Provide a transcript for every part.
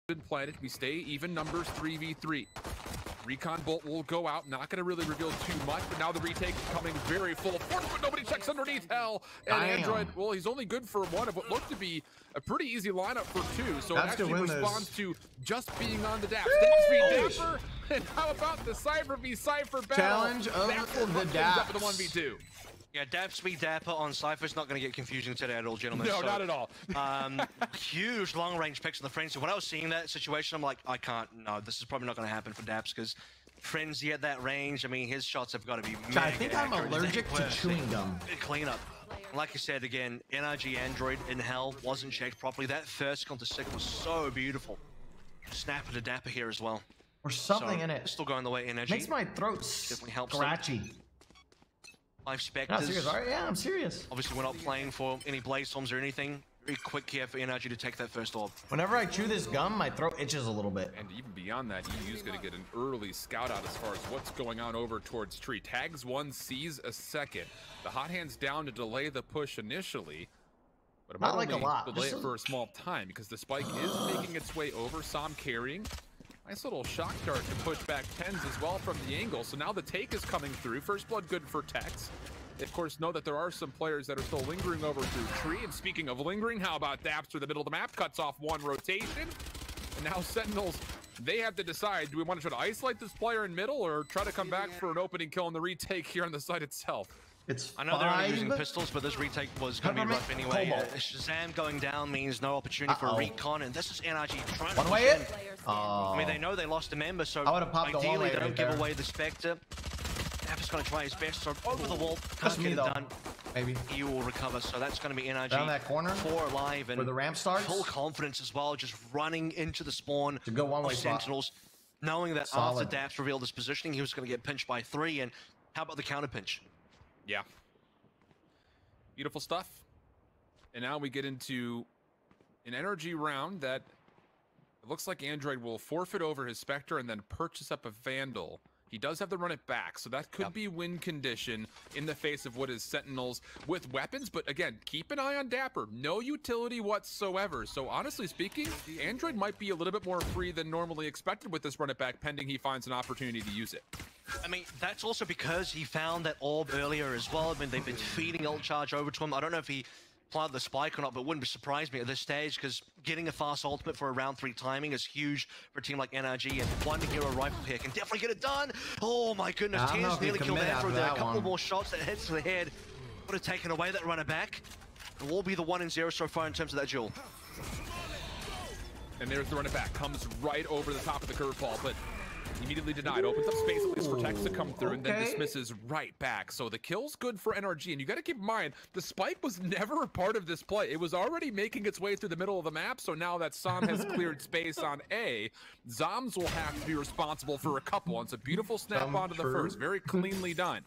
been planted. We stay even numbers 3v3. Recon Bolt will go out, not going to really reveal too much, but now the retake coming very full of force, but nobody checks underneath hell. And Android, well, he's only good for one of what looked to be a pretty easy lineup for two, so it actually responds to just being on the Daps. Daps v Dapper, and how about the Cypher v Cypher battle? Challenge of the Daps. Up with the 1v2. Yeah, Daps v Dapper on Cypher's not going to get confusing today at all, gentlemen. No, so, not at all. Huge long-range picks on the Frenzy. When I was seeing that situation, I'm like, I can't, no, this is probably not going to happen for Daps, because Frenzy at that range, I mean, his shots have got to be mega I think I'm allergic to chewing gum. Cleanup. Like I said, again, NRG Android in hell wasn't checked properly. That first counter sick was so beautiful. Snap at a Dapper here as well. Or something in it. Still going the way NRG. Makes my throat definitely helps scratchy. 5 Spectres. No, serious. Right? Yeah, I'm serious. Obviously, we're not playing for any Blaze Storms or anything. Very quick here for NRG to take that first orb. Whenever I chew this gum, my throat itches a little bit. And even beyond that, EU's going to get an early scout out as far as what's going on over towards Tree. Tags one, sees a second. The hot hands down to delay the push initially. But it might not like a lot. Delay it for a small time because the spike is making its way over. Som carrying. Nice little shock dart to push back Tens as well from the angle. So now the take is coming through. First blood good for Tex. Of course, know that there are some players that are still lingering over through Tree. And speaking of lingering, how about Daps through the middle of the map? Cuts off one rotation. And now Sentinels, they have to decide, do we want to try to isolate this player in middle or try to come back for an opening kill on the retake here on the site itself? It's I know they're only using pistols, but this retake was going to be rough anyway. Shazam going down means no opportunity for recon, and this is NRG trying to one-way in. I mean, they know they lost a member, so ideally they don't give away the Spectre. Dapa's going to try his best, so over the wall, can't get it done. Maybe he will recover, so that's going to be NRG down that corner, 4 alive, and where the ramp starts. Full confidence as well, just running into the spawn to go one-way Sentinels, knowing that after Daps revealed his positioning, he was going to get pinched by 3, and how about the counter pinch? Yeah. Beautiful stuff. And now we get into an energy round that it looks like Android will forfeit over his Spectre and then purchase up a Vandal. He does have to run it back, so that could be win condition in the face of what is Sentinels with weapons. But again, keep an eye on Dapper. No utility whatsoever. So honestly speaking, Android might be a little bit more free than normally expected with this run it back, pending he finds an opportunity to use it. I mean, that's also because he found that orb earlier as well. I mean, they've been feeding ult charge over to him. I don't know if he planted the spike or not, but it wouldn't surprise me at this stage because getting a fast ultimate for a round 3 timing is huge for a team like NRG, and one hero rifle here can definitely get it done. Oh my goodness, Tens nearly killed Android there. A couple more shots that hits to the head would have taken away that runner back. It will be the 1-0 so far in terms of that duel. And there's the run it back, comes right over the top of the curveball, but immediately denied. Opens up space at least for Tex to come through, and then dismisses right back. So the kill's good for NRG, and you got to keep in mind, the spike was never a part of this play. It was already making its way through the middle of the map, so now that Som has cleared space on A, Zoms will have to be responsible for a couple. And it's a beautiful snap onto the first. Very cleanly done.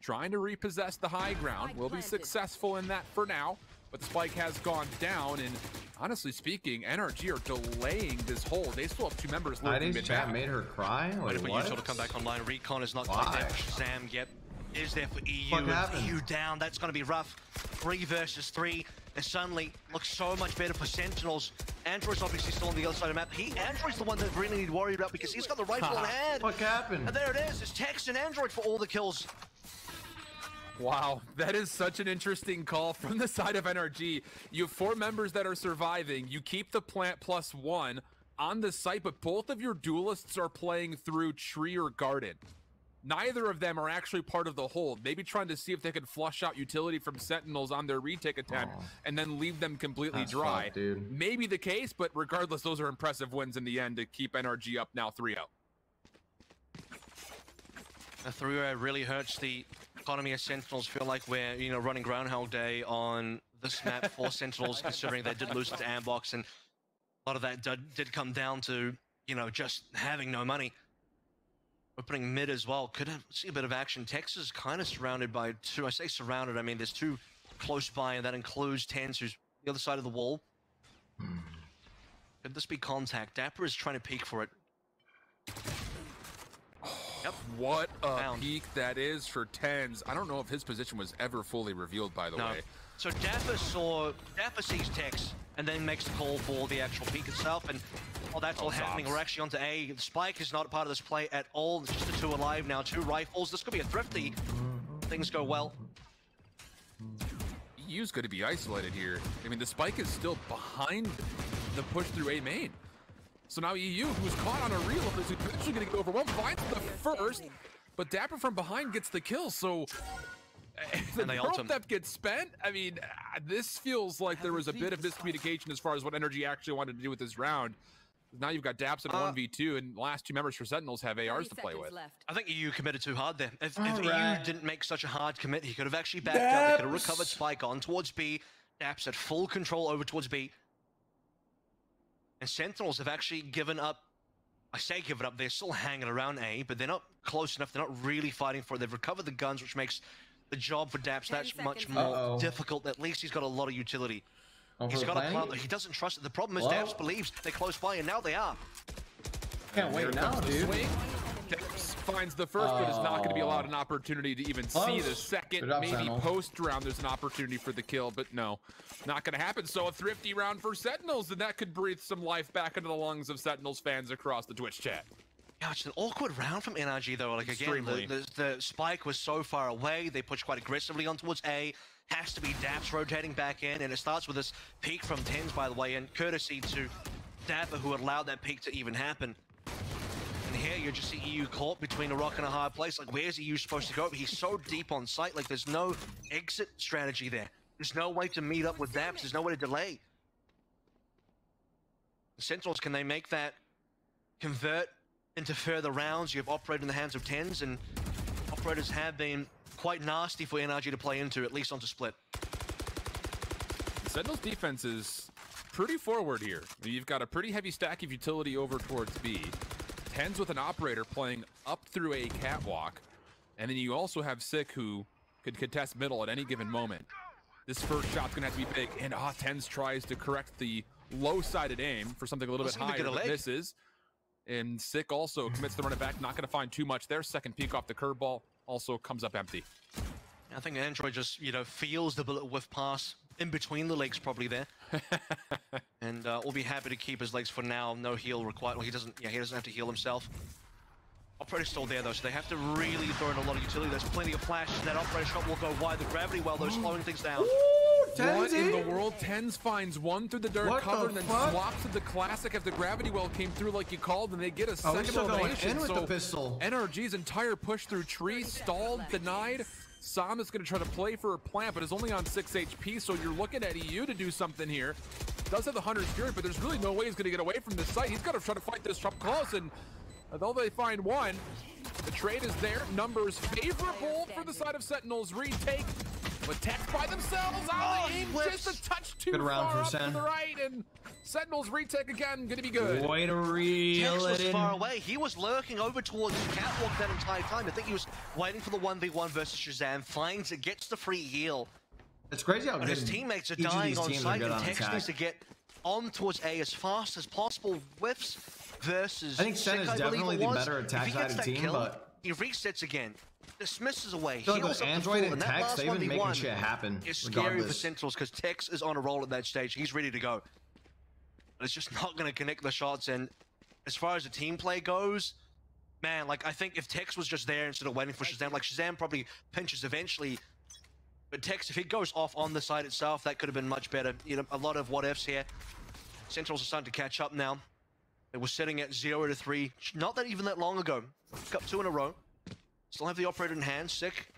Trying to repossess the high ground. Will be successful in that for now. But the spike has gone down, and honestly speaking, NRG are delaying this hold. They still have 2 members lurking mid-map. Made her cry? Wait for Util to come back online. Recon is not quite there for Shazam yet. Is there for EU. EU down. That's going to be rough. 3 versus 3. And suddenly looks so much better for Sentinels. Android's obviously still on the other side of the map. Android's the one that really need to worry about because he's got the rifle in hand. What happened? And there it is. It's Tex and Android for all the kills. Wow, that is such an interesting call from the side of NRG. You have 4 members that are surviving. You keep the plant +1 on the site, but both of your duelists are playing through Tree or Garden. Neither of them are actually part of the hold. Maybe trying to see if they can flush out utility from Sentinels on their retake attempt and then leave them completely dry. Maybe the case, but regardless, those are impressive wins in the end to keep NRG up now 3-0. The 3-0 really hurts the economy of Sentinels. Feel like we're, you know, running Groundhog Day on this map for Sentinels, considering they did lose to Ambox, and a lot of that did come down to, you know, just having no money. Opening mid as well. Could see a bit of action. Tex is kind of surrounded by 2. I say surrounded, I mean there's 2 close by, and that includes Tens, who's the other side of the wall. Could this be contact? Dapper is trying to peek for it. Yep. What a peak that is for Tens. I don't know if his position was ever fully revealed, by the way. So Dapper sees Tex and then makes the call for the actual peak itself. And while that's all happening, we're actually onto A. The Spike is not a part of this play at all. It's just the 2 alive now, 2 rifles. This could be a thrifty. Things go well. EU's going to be isolated here. I mean, the Spike is still behind the push through A main. So now EU, who's caught on a reel, is eventually going to get overwhelmed, finds the first, but Dapper from behind gets the kill. So the pearl theft gets spent. I mean, this feels like there was a bit of miscommunication as far as what Energy actually wanted to do with this round. Now you've got Daps at 1v2, and the last 2 members for Sentinels have ARs to play with. I think EU committed too hard there. If EU didn't make such a hard commit, he could have actually backed up. They could have recovered Spike on towards B. Daps had full control over towards B. And Sentinels have actually given up. I say given up, they're still hanging around A, but they're not close enough. They're not really fighting for it. They've recovered the guns, which makes the job for Daps that much more difficult. At least he's got a lot of utility. He's got a plant that he doesn't trust it. The problem is Daps believes they're close by, and now they are. Can't wait now, dude. Daps finds the first, but is not going to be allowed an opportunity to even see the second. Maybe post round there's an opportunity for the kill, but no, not going to happen. So a thrifty round for Sentinels, and that could breathe some life back into the lungs of Sentinels fans across the Twitch chat. Yeah, it's an awkward round from NRG though. Like again, the Spike was so far away. They pushed quite aggressively on towards A. Has to be Daps rotating back in, and it starts with this peek from Tens, by the way, and courtesy to Dapper, who allowed that peek to even happen. And here you just see EU caught between a rock and a hard place. Like, where's EU supposed to go? He's so deep on site. Like, there's no exit strategy there. There's no way to meet up with Daps. There's no way to delay. The Sentinels, can they make that convert into further rounds? You have Operator in the hands of Tens, and Operators have been quite nasty for NRG to play into, at least onto split. Sentinel's defense is pretty forward here. You've got a pretty heavy stack of utility over towards B. Tens with an Operator playing up through a catwalk. And then you also have Sick, who could contest middle at any given moment. This first shot's gonna have to be big, and Tens tries to correct the low-sided aim for something a little bit higher, but misses. And Sick also commits to run it back, not gonna find too much there. Second peek off the curveball also comes up empty. I think Android just, feels the bullet whiff pass in between the legs probably there. And we'll be happy to keep his legs for now. No heal required. Well, he doesn't have to heal himself. Operator's still there though, so they have to really throw in a lot of utility. There's plenty of flashes. That Operator shot will go wide. The gravity well though, slowing things down. What in the world? Tens finds one through the dirt cover and then swaps to the classic as the gravity well came through like you called, and they get a second elimination. With the pistol. NRG's entire push through tree stalled, denied. Sam is going to try to play for a plant, but is only on 6 HP, so you're looking at EU to do something here. Does have the Hunter's Fury, but there's really no way he's going to get away from this site. He's got to try to fight this up close, and although they find one, the trade is there. Numbers favorable for the side of Sentinels. Retake. With Tex by themselves, aim just a touch too far up to the right, and Sentinels retake again, gonna be good. Way to reel Tex was it in. far away. He was lurking over towards the catwalk that entire time. I think he was waiting for the 1v1 versus Shazam. Finds it, gets the free heal. It's crazy how good his teammates are dying on site, and Tex needs to get on towards A as fast as possible. Whiffs versus I think Sen is definitely the better attack-sided team, but he resets again. Dismisses away. He goes Android and Tex, they've been making shit happen. It's scary for Sentinels because Tex is on a roll at that stage. He's ready to go. But it's just not going to connect the shots. And as far as the team play goes, man, like I think if Tex was just there instead of waiting for Shazam, like Shazam probably pinches eventually. But Tex, if he goes off on the side itself, that could have been much better. A lot of what ifs here. Sentinels are starting to catch up now. They were sitting at 0-3, not that even that long ago. Got 2 in a row. Still have the Operator in hand, Sick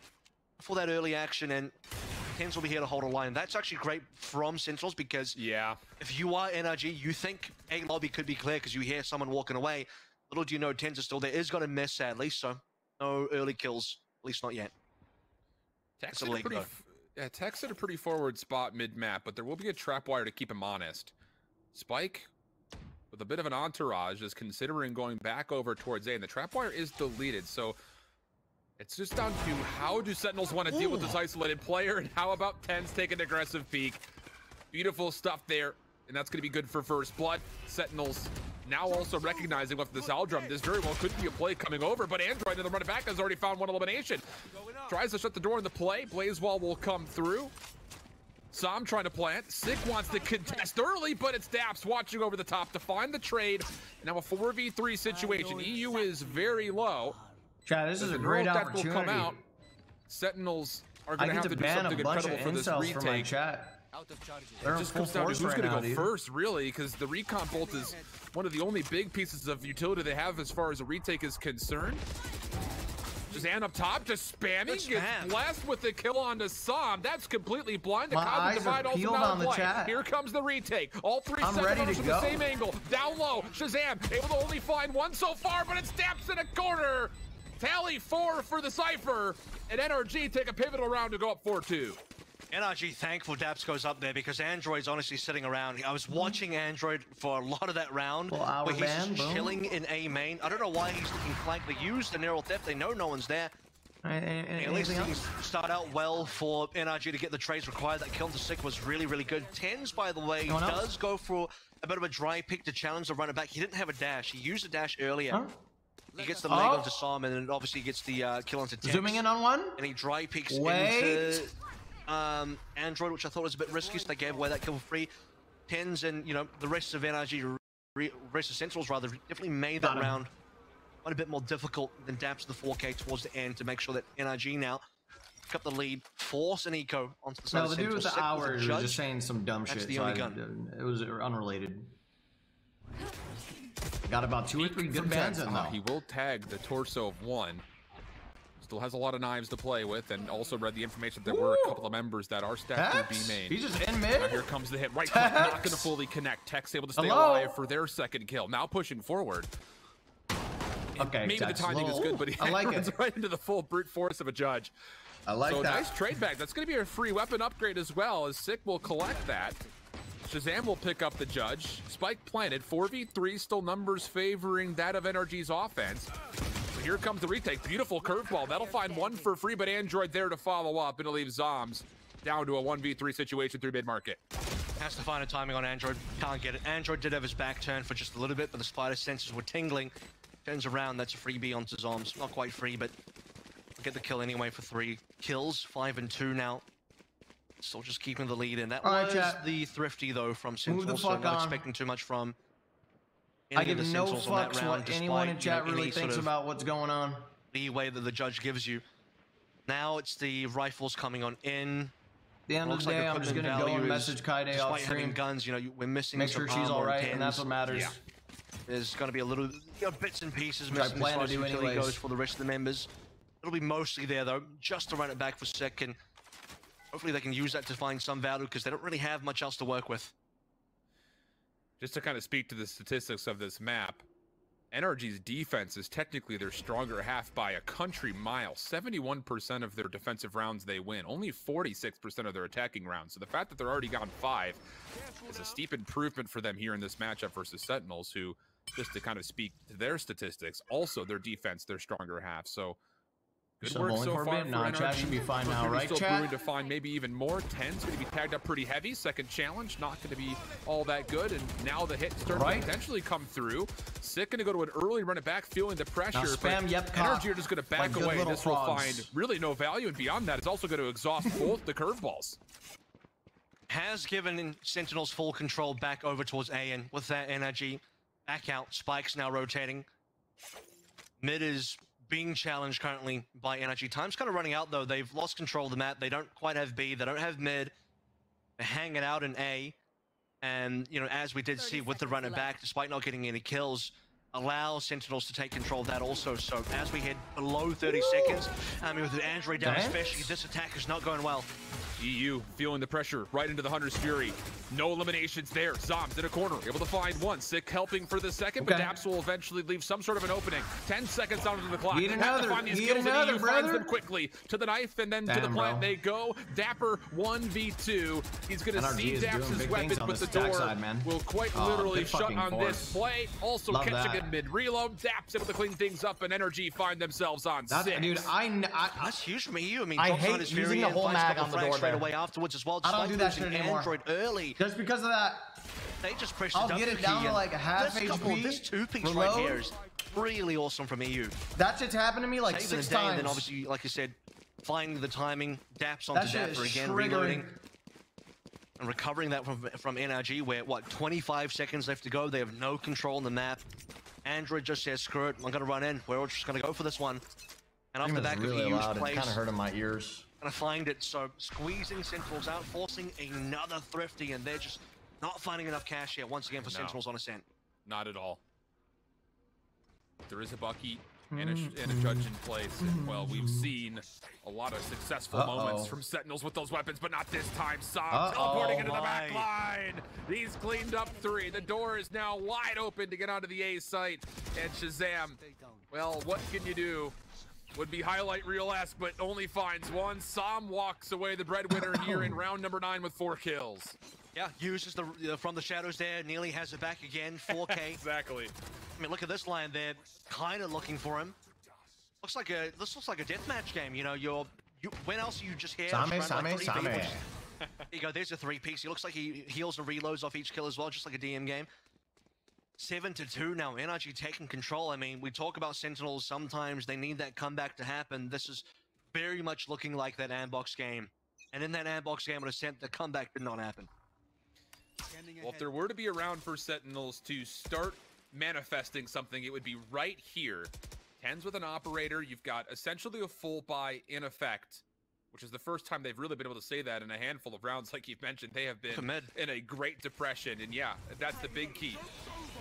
for that early action, and Tens will be here to hold a line. That's actually great from Sentinels because if you are NRG, you think A lobby could be clear because you hear someone walking away. Little do you know Tens are still there. Is going to miss sadly, so no early kills, at least not yet. Tex at a pretty forward spot mid-map, but there will be a trap wire to keep him honest. Spike, with a bit of an entourage, is considering going back over towards A, and the trap wire is deleted, so it's just down to how do Sentinels want to deal with this isolated player, and how about Tens take an aggressive peek. Beautiful stuff there, and that's going to be good for first blood. Sentinels now also recognizing with this Aldrum, this very well could be a play coming over, but Android in the run it back has already found one elimination. Tries to shut the door in the play. Blazewall will come through. Sam trying to plant. Sick wants to contest early, but it's Daps watching over the top to find the trade. Now a 4v3 situation. EU is very low. Chat, this is a great opportunity. Will come out. Sentinels are going to have to do something incredible for this retake. It just comes down to who's going to go first, really, because the recon bolt is one of the only big pieces of utility they have as far as a retake is concerned. Shazam up top, just spamming, gets blessed with the kill on to Sam. That's completely blind. The eyes are peeled on the chat. Here comes the retake. All three Sentinels from the same angle. Down low, Shazam able to only find one so far, but it's Daps in a corner. Tally 4 for the Cypher, and NRG take a pivotal round to go up 4-2. NRG thankful Daps goes up there because Android's honestly sitting around. I was watching Android for a lot of that round where he's just chilling in A main. I don't know why he's looking flank. They use the neural theft. They know no one's there. At least things start out well for NRG to get the trades required. That kill to Sick was really, really good. Tens, by the way, does go for a bit of a dry pick to challenge the runner back. He didn't have a dash. He used a dash earlier. Huh? He gets the leg onto Sam, and then obviously gets the kill onto Tens. Zooming in on one. And he dry picks into Android, which I thought was a bit risky, so they gave away that kill for free. Tens and, you know, the rest of NRG, rest of Sentinels rather, definitely made that round quite a bit more difficult than Daps the 4K towards the end to make sure that NRG now pick up the lead, force an eco onto the side of Sentinels. No, the dude with the hour was just saying some dumb shit. That's the only gun. It was unrelated. Got about 2 or 3 good bans in though. He will tag the torso of one. Still has a lot of knives to play with, and also read the information that there were a couple of members that are stacked through B main. He's just in mid. Now here comes the hit. Right click, not going to fully connect. Tech's able to stay alive for their second kill. Now pushing forward. Okay, maybe the timing is good, but he runs right into the full brute force of a judge. I like that. So nice trade back. That's going to be a free weapon upgrade as well, as Sick will collect that. Shazam will pick up the judge. Spike planted. 4v3, still numbers favoring that of NRG's offense. So here comes the retake. Beautiful curveball. That'll find one for free, but Android there to follow up. It'll leave Zombs down to a 1v3 situation through mid-market. Has to find a timing on Android. Can't get it. Android did have his back turn for just a little bit, but the spider senses were tingling. Turns around. That's a freebie onto Zombs. Not quite free, but get the kill anyway for 3 kills. 5 and 2 now. Still just keeping the lead in. That was the thrifty, though, from Sentinels, so not expecting too much from I give no fucks what anyone in chat really thinks about what's going on. Leeway that the judge gives you. Now it's the rifles coming on in. At the end of the day, I'm just going to go and message Kaide off stream. Having guns, you know, we're missing Make sure she's all right, and that's what matters. Yeah. There's going to be a little bits and pieces missing as far as utility goes for the rest of the members. It'll be mostly there, though, just to run it back for Sick, and hopefully they can use that to find some value, because they don't really have much else to work with. Just to kind of speak to the statistics of this map, NRG's defense is technically their stronger half by a country mile. 71% of their defensive rounds they win, only 46% of their attacking rounds. So the fact that they're already gone 5 is a steep improvement for them here in this matchup versus Sentinels, who, just to kind of speak to their statistics, also their defense, their stronger half. So good work so far for NRG. Chat should be fine now, right, still chat? brewing to find maybe even more. 10's going to be tagged up pretty heavy. Second challenge, not going to be all that good. And now the hit starting to potentially come through. Sick going to go to an early run it back, feeling the pressure. Now spam, but NRG are just going to back away. This will find really no value. And beyond that, it's also going to exhaust both the curveballs. Has given Sentinels full control back over towards A, and with that energy, back out. Spike's now rotating. Mid is being challenged currently by NRG. Time's kind of running out, though. They've lost control of the map. They don't quite have B. They don't have mid. They're hanging out in A. And, you know, as we did see with the runner back, despite not getting any kills, allows Sentinels to take control of that also. So as we head below 30 seconds, I mean, with the Android down especially, this attack is not going well. EU feeling the pressure right into the Hunter's Fury. No eliminations there. Zombs in a corner, able to find one. Sick helping for the second, but Daps will eventually leave some sort of an opening. 10 seconds onto the clock. Have to find these kills, and EU finds them quickly. To the knife, and then to the plant they go. Dapper 1v2. He's going to see Daps' weapon, but the door will quite literally shut on this play. Also catching a mid-reload. Daps able to clean things up, and NRG find themselves on 6. Dude, that's huge from EU. I mean, I hate using the whole mag on the door straight away afterwards as well. I don't do that shit anymore. Android early. Just because of that. They just pushed I'll get it down to like a half HP. This 2-piece right here is really awesome from EU. That shit's happened to me like 6 times. And then obviously, like you said, finding the timing, Daps onto Dapper again, reloading. And recovering that from NRG, where, what, 25 seconds left to go. They have no control on the map. Android just says, screw it, I'm going to run in. We're all just going to go for this one. And off the back really of EU's loud plays, and kind of hurting my ears. Gonna find it, so squeezing Sentinels out, forcing another Thrifty, and they're just not finding enough cash here once again for Sentinels on Ascent. Not at all. There is a Bucky and a judge in place, and well, we've seen a lot of successful moments from Sentinels with those weapons, but not this time. Sam teleporting into the back line. He's cleaned up 3. The door is now wide open to get onto the A site, and Shazam, well, what can you do? Would be highlight reel-esque, but only finds 1. Sam walks away the breadwinner here in round number 9 with 4 kills. Yeah, uses the from the shadows there, nearly has it back again, 4K. Exactly. I mean, look at this line there, kind of looking for him. This looks like a deathmatch game, you know, when else are you just here? Same. There you go, there's a 3-piece. He looks like he heals and reloads off each kill as well, just like a DM game. 7-2 now, NRG taking control. I mean, we talk about Sentinels, sometimes they need that comeback to happen. This is very much looking like that Andbox game. And in that Andbox game with Ascent, the comeback did not happen. Well, if there were to be around for Sentinels to start manifesting something, it would be right here. 10s with an operator, you've got essentially a full buy in effect, which is the first time they've really been able to say that in a handful of rounds. Like you've mentioned, they have been in a great depression, and yeah, that's the big key.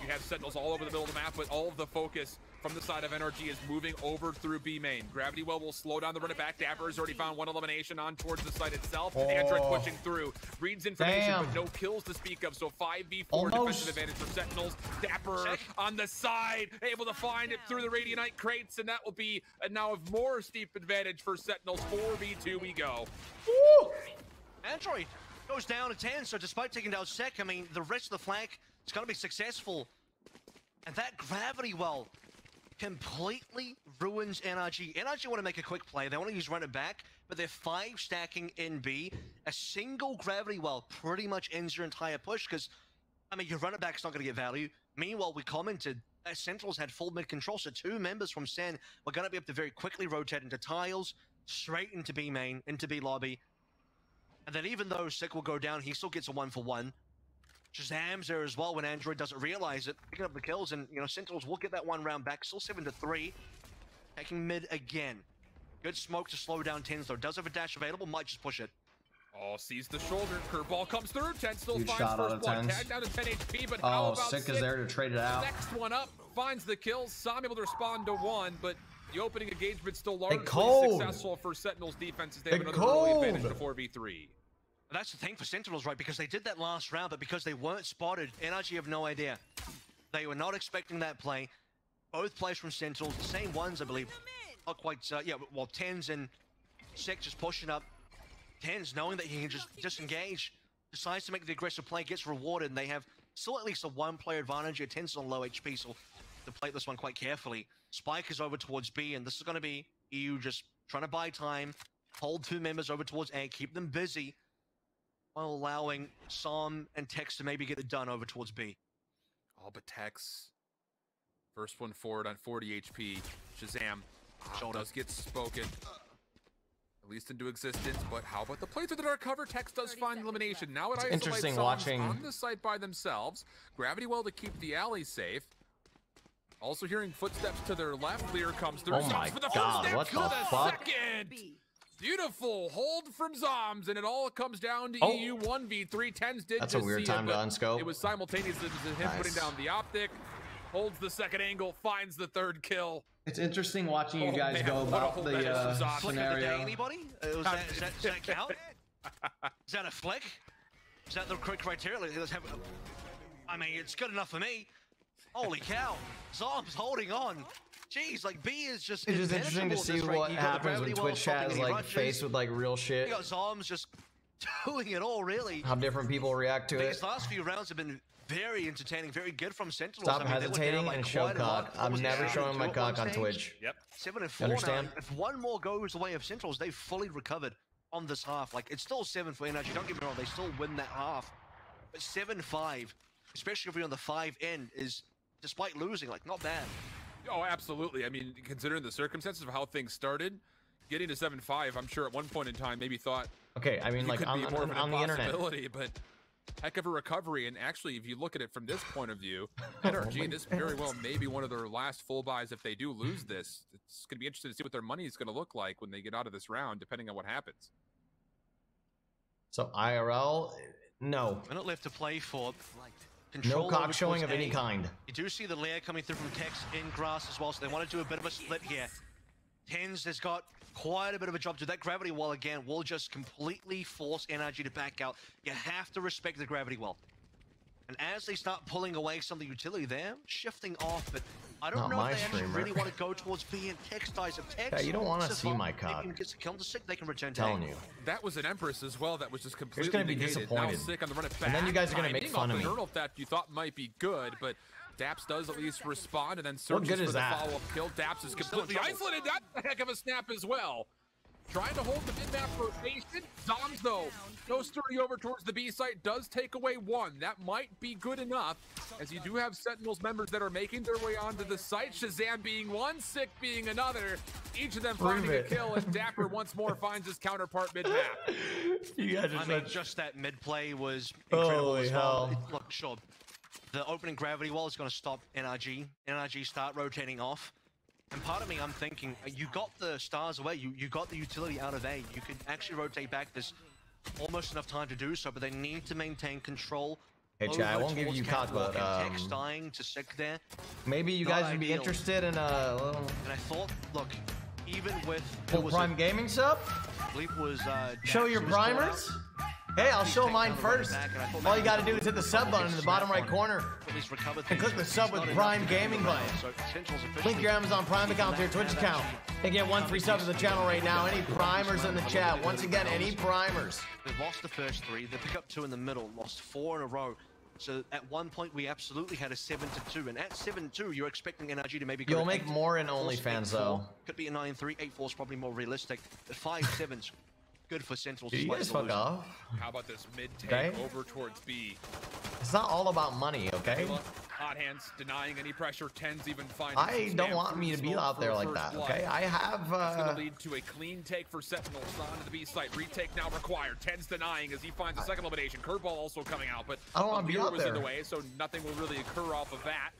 You have Sentinels all over the middle of the map, but all of the focus from the side of NRG is moving over through B main. Gravity Well will slow down the run it back. Dapper has already found 1 elimination on towards the site itself. Android pushing through. Reads information, but no kills to speak of. So 5v4 defensive advantage for Sentinels. Dapper on the side, able to find it through the Radianite crates, and that will be now a more steep advantage for Sentinels. 4v2 we go. Woo! Android goes down to 10, so despite taking down Sec, I mean, the rest of the flank is going to be successful. And that Gravity Well completely ruins NRG. NRG want to make a quick play. They want to use run it back, but they're 5 stacking in B. A single Gravity Well pretty much ends your entire push because, I mean, your run it back is not going to get value. Meanwhile, we commented that Sentinels had full mid control, so 2 members from Sen were going to be able to very quickly rotate into tiles, straight into B main, into B lobby. And then even though Sick will go down, he still gets a 1-for-1. Shazam's there as well when Android doesn't realize it, picking up the kills, and you know, Sentinels will get that 1 round back, still 7-3. Taking mid again. Good smoke to slow down 10s though. Does have a dash available, might just push it. Oh, sees the shoulder, curveball comes through, 10 still Huge finds first blood, tag down to 10 HP, but how about Sick is there to trade it out. Next one up, finds the kill, Sam able to respond to 1, but the opening engagement still largely successful for Sentinels defenses. They have another early advantage to 4v3. That's the thing for Sentinels, right? Because they did that last round, but because they weren't spotted, NRG have no idea. They were not expecting that play. Both plays from Sentinels, the same ones, I believe. Not quite, yeah, well, 10s and Sick just pushing up. 10s knowing that he can just disengage, decides to make the aggressive play, gets rewarded, and they have still at least a 1-player advantage. 10s on low HP, so to play this one quite carefully. Spike is over towards B, and this is going to be EU just trying to buy time, hold 2 members over towards A, keep them busy, while allowing Psalm and Tex to maybe get it done over towards B. Oh, but Tex, first one forward on 40 HP. Shazam does get spoken, at least into existence, but how about the plays with the dark cover? Tex does find elimination. Now it isolates Psalms on the site by themselves. Gravity Well to keep the alley safe. Also hearing footsteps to their left. Clear comes through. Oh my god, what the fuck? Beautiful hold from Zoms, and it all comes down to EU 1v3. 10s did That's a weird time to unscope. It was simultaneous to him putting down the optic, holds the second angle, finds the 3rd kill. It's interesting watching you guys go about the scenario. Anybody? Does that count? Is that a flick? Is that the correct criteria? I mean, it's good enough for me. Holy cow. Zom's holding on. Jeez, like B is just. It's just interesting to see what happens when Twitch has like faced with like real shit. You got Zom's just doing it all, really. How different people react to it. These last few rounds have been very entertaining, very good from Sentinels. Stop hesitating and show cock. I'm never showing my cock on Twitch. Yep. 7-4 understand? now. If one more goes the way of Sentinels, they've fully recovered on this half. Like, it's still 7 for NRG. Don't get me wrong, they still win that half. But 7-5, especially if you're on the 5 end, is, despite losing, like, not bad. Oh, absolutely. I mean, considering the circumstances of how things started, getting to 7-5, I'm sure at one point in time maybe thought. Okay, I mean, like on the internet. But heck of a recovery. And actually, if you look at it from this point of view, NRG, this very well may be one of their last full buys if they do lose this. It's going to be interesting to see what their money is going to look like when they get out of this round, depending on what happens. So IRL, no. Minute left to play for. Control no cock showing of any kind. You do see the layer coming through from Tex in grass as well, so they want to do a bit of a split here. TenZ has got quite a bit of a job to do. That gravity wall again will just completely force NRG to back out. You have to respect the gravity wall. And as they start pulling away some of the utility there, shifting off, but I don't know if they actually really want to go towards B and Tex dies. If Tex, yeah, you don't want to see my cock. Gets the kill to Sick, they can return to telling you. That was an Empress as well that was just completely He's gonna be negated. disappointed. Now Sick on the run it back. And then you guys are going to make fun of me. Hurdle that you thought might be good, but Daps does at least respond and then searches for the follow-up kill. Daps is completely isolated. That's a heck of a snap as well. Trying to hold the mid-map rotation. Zoms, though, no sturdy over towards the B site, does take away one. That might be good enough, as you do have Sentinels members that are making their way onto the site. Shazam being one, Sick being another. Each of them finding a kill, and Dapper once more finds his counterpart mid-map. You guys are I mean, just that mid-play was incredible as well. Look, sure, the opening gravity wall is going to stop NRG. NRG start rotating off. And part of me, I'm thinking, you got the stars away, you got the utility out of A. You could actually rotate back. There's almost enough time to do so, but they need to maintain control. Hey, Chad, I won't give you cock, but Tex dying to Sick there. Maybe you guys would be interested in a little. And I thought, look, even with full prime gaming sub. I believe it was show your primers. Hey, I'll show mine first. All you gotta do is hit the sub button in the bottom right corner and click the sub with the Prime Gaming button. Link your Amazon Prime account to your Twitch account and get 1 free sub to the channel right now. Any primers in the chat? Once again, any primers. They've lost the first 3. They pick up 2 in the middle. Lost 4 in a row. So at one point we absolutely had a 7-2, and at 7-2 you're expecting NRG to maybe go. You'll make more in OnlyFans though. Could be a 9-3, 8-4 is probably more realistic. But 5-7's good for Sentinels. You guys fuck off. How about this mid-take over towards B? It's not all about money, okay? Hot hands, denying any pressure. TenZ even finding. I don't want me to be out there like that, okay? I have. It's going to lead to a clean take for Sentinels onto the B site. Retake now required. TenZ denying as he finds a second elimination. Curveball also coming out, but I don't want to be out was there. In the way, so nothing will really occur off of that.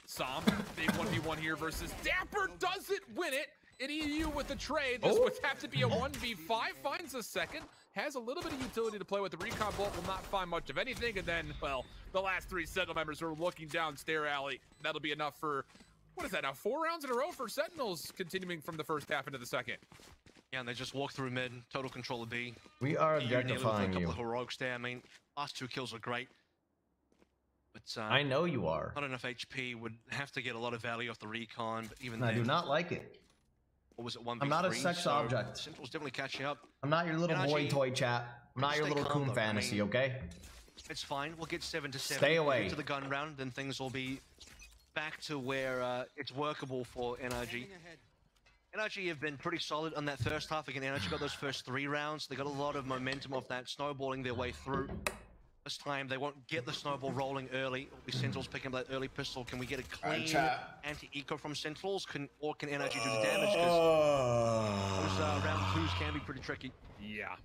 Som, big 1v1 here versus Dapper. Doesn't win it. In EU with the trade, this would have to be a 1v5, finds a second, has a little bit of utility to play with. The recon bolt will not find much of anything, and then, well, the last 3 Sentinel members are looking down Stair Alley. That'll be enough for, what is that now, 4 rounds in a row for Sentinels, continuing from the first half into the second. Yeah, and they just walk through mid, total control of B. We are objectifying you. A couple of heroics there. I mean, last 2 kills are great. But I know you are. Not enough HP, would have to get a lot of value off the recon, but even I do not like it. Or was it 1v3? I'm not a sex object. Sentinel's definitely catching up. I'm not your little boy toy chat. I'm not your little coon fantasy, okay? It's fine. We'll get 7-7. Stay away. Get to the gun round, then things will be back to where it's workable for NRG. NRG have been pretty solid on that first half. Again, NRG got those first 3 rounds. They got a lot of momentum off that, snowballing their way through. This time, they won't get the snowball rolling early. It'll be Sentinels picking up that early pistol. Can we get a clean anti-eco from Sentinels? Or can NRG do the damage? Because those round 2s can be pretty tricky. Yeah.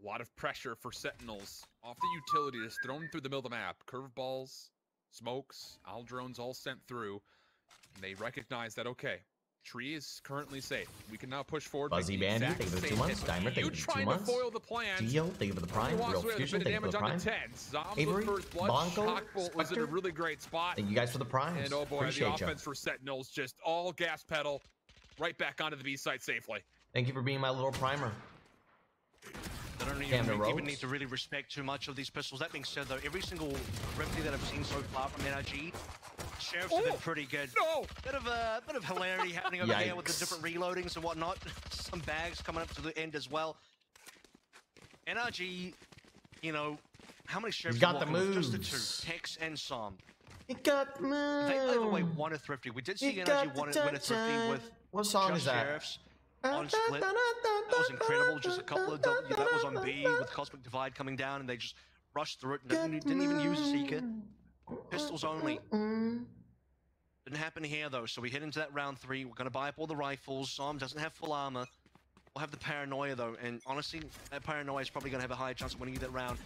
A lot of pressure for Sentinels. Off the utility is thrown through the middle of the map. Curveballs, smokes, owl drones all sent through. And they recognize that, okay, tree is currently safe. We can now push forward. Buzzy Bandy, thank you for the 2 months. Dimer, thank you for the 2 months. Foil the plan. Dio, thank you for the prime. Real Fusion, thank you for the prime. Avery, Bonko, was in a really great spot. Thank you guys for the primes. And oh boy, appreciate the offense for Sentinels just all gas pedal right back onto the B site safely. Thank you for being my little primer. They don't even need to really respect too much of these pistols. That being said, though, every single replay that I've seen so far from NRG, Sheriffs have been pretty good. No! Bit of hilarity happening over here with the different reloadings and whatnot. Some bags coming up to the end as well. NRG, you know, how many Sheriffs got the moves? Just the 2, Tex and Som. He got the moves. They gave away 1 of Thrifty. We did see NRG win a Thrifty with what song is that? Sheriffs on split. That was incredible. Just a couple of W. That was on B with Cosmic Divide coming down, and they just rushed through it and didn't even use a Seeker. Pistols only. Didn't happen here though, so we head into that round 3. We're going to buy up all the rifles. Som doesn't have full armor. We'll have the paranoia though, and honestly, that paranoia is probably going to have a higher chance of winning that round.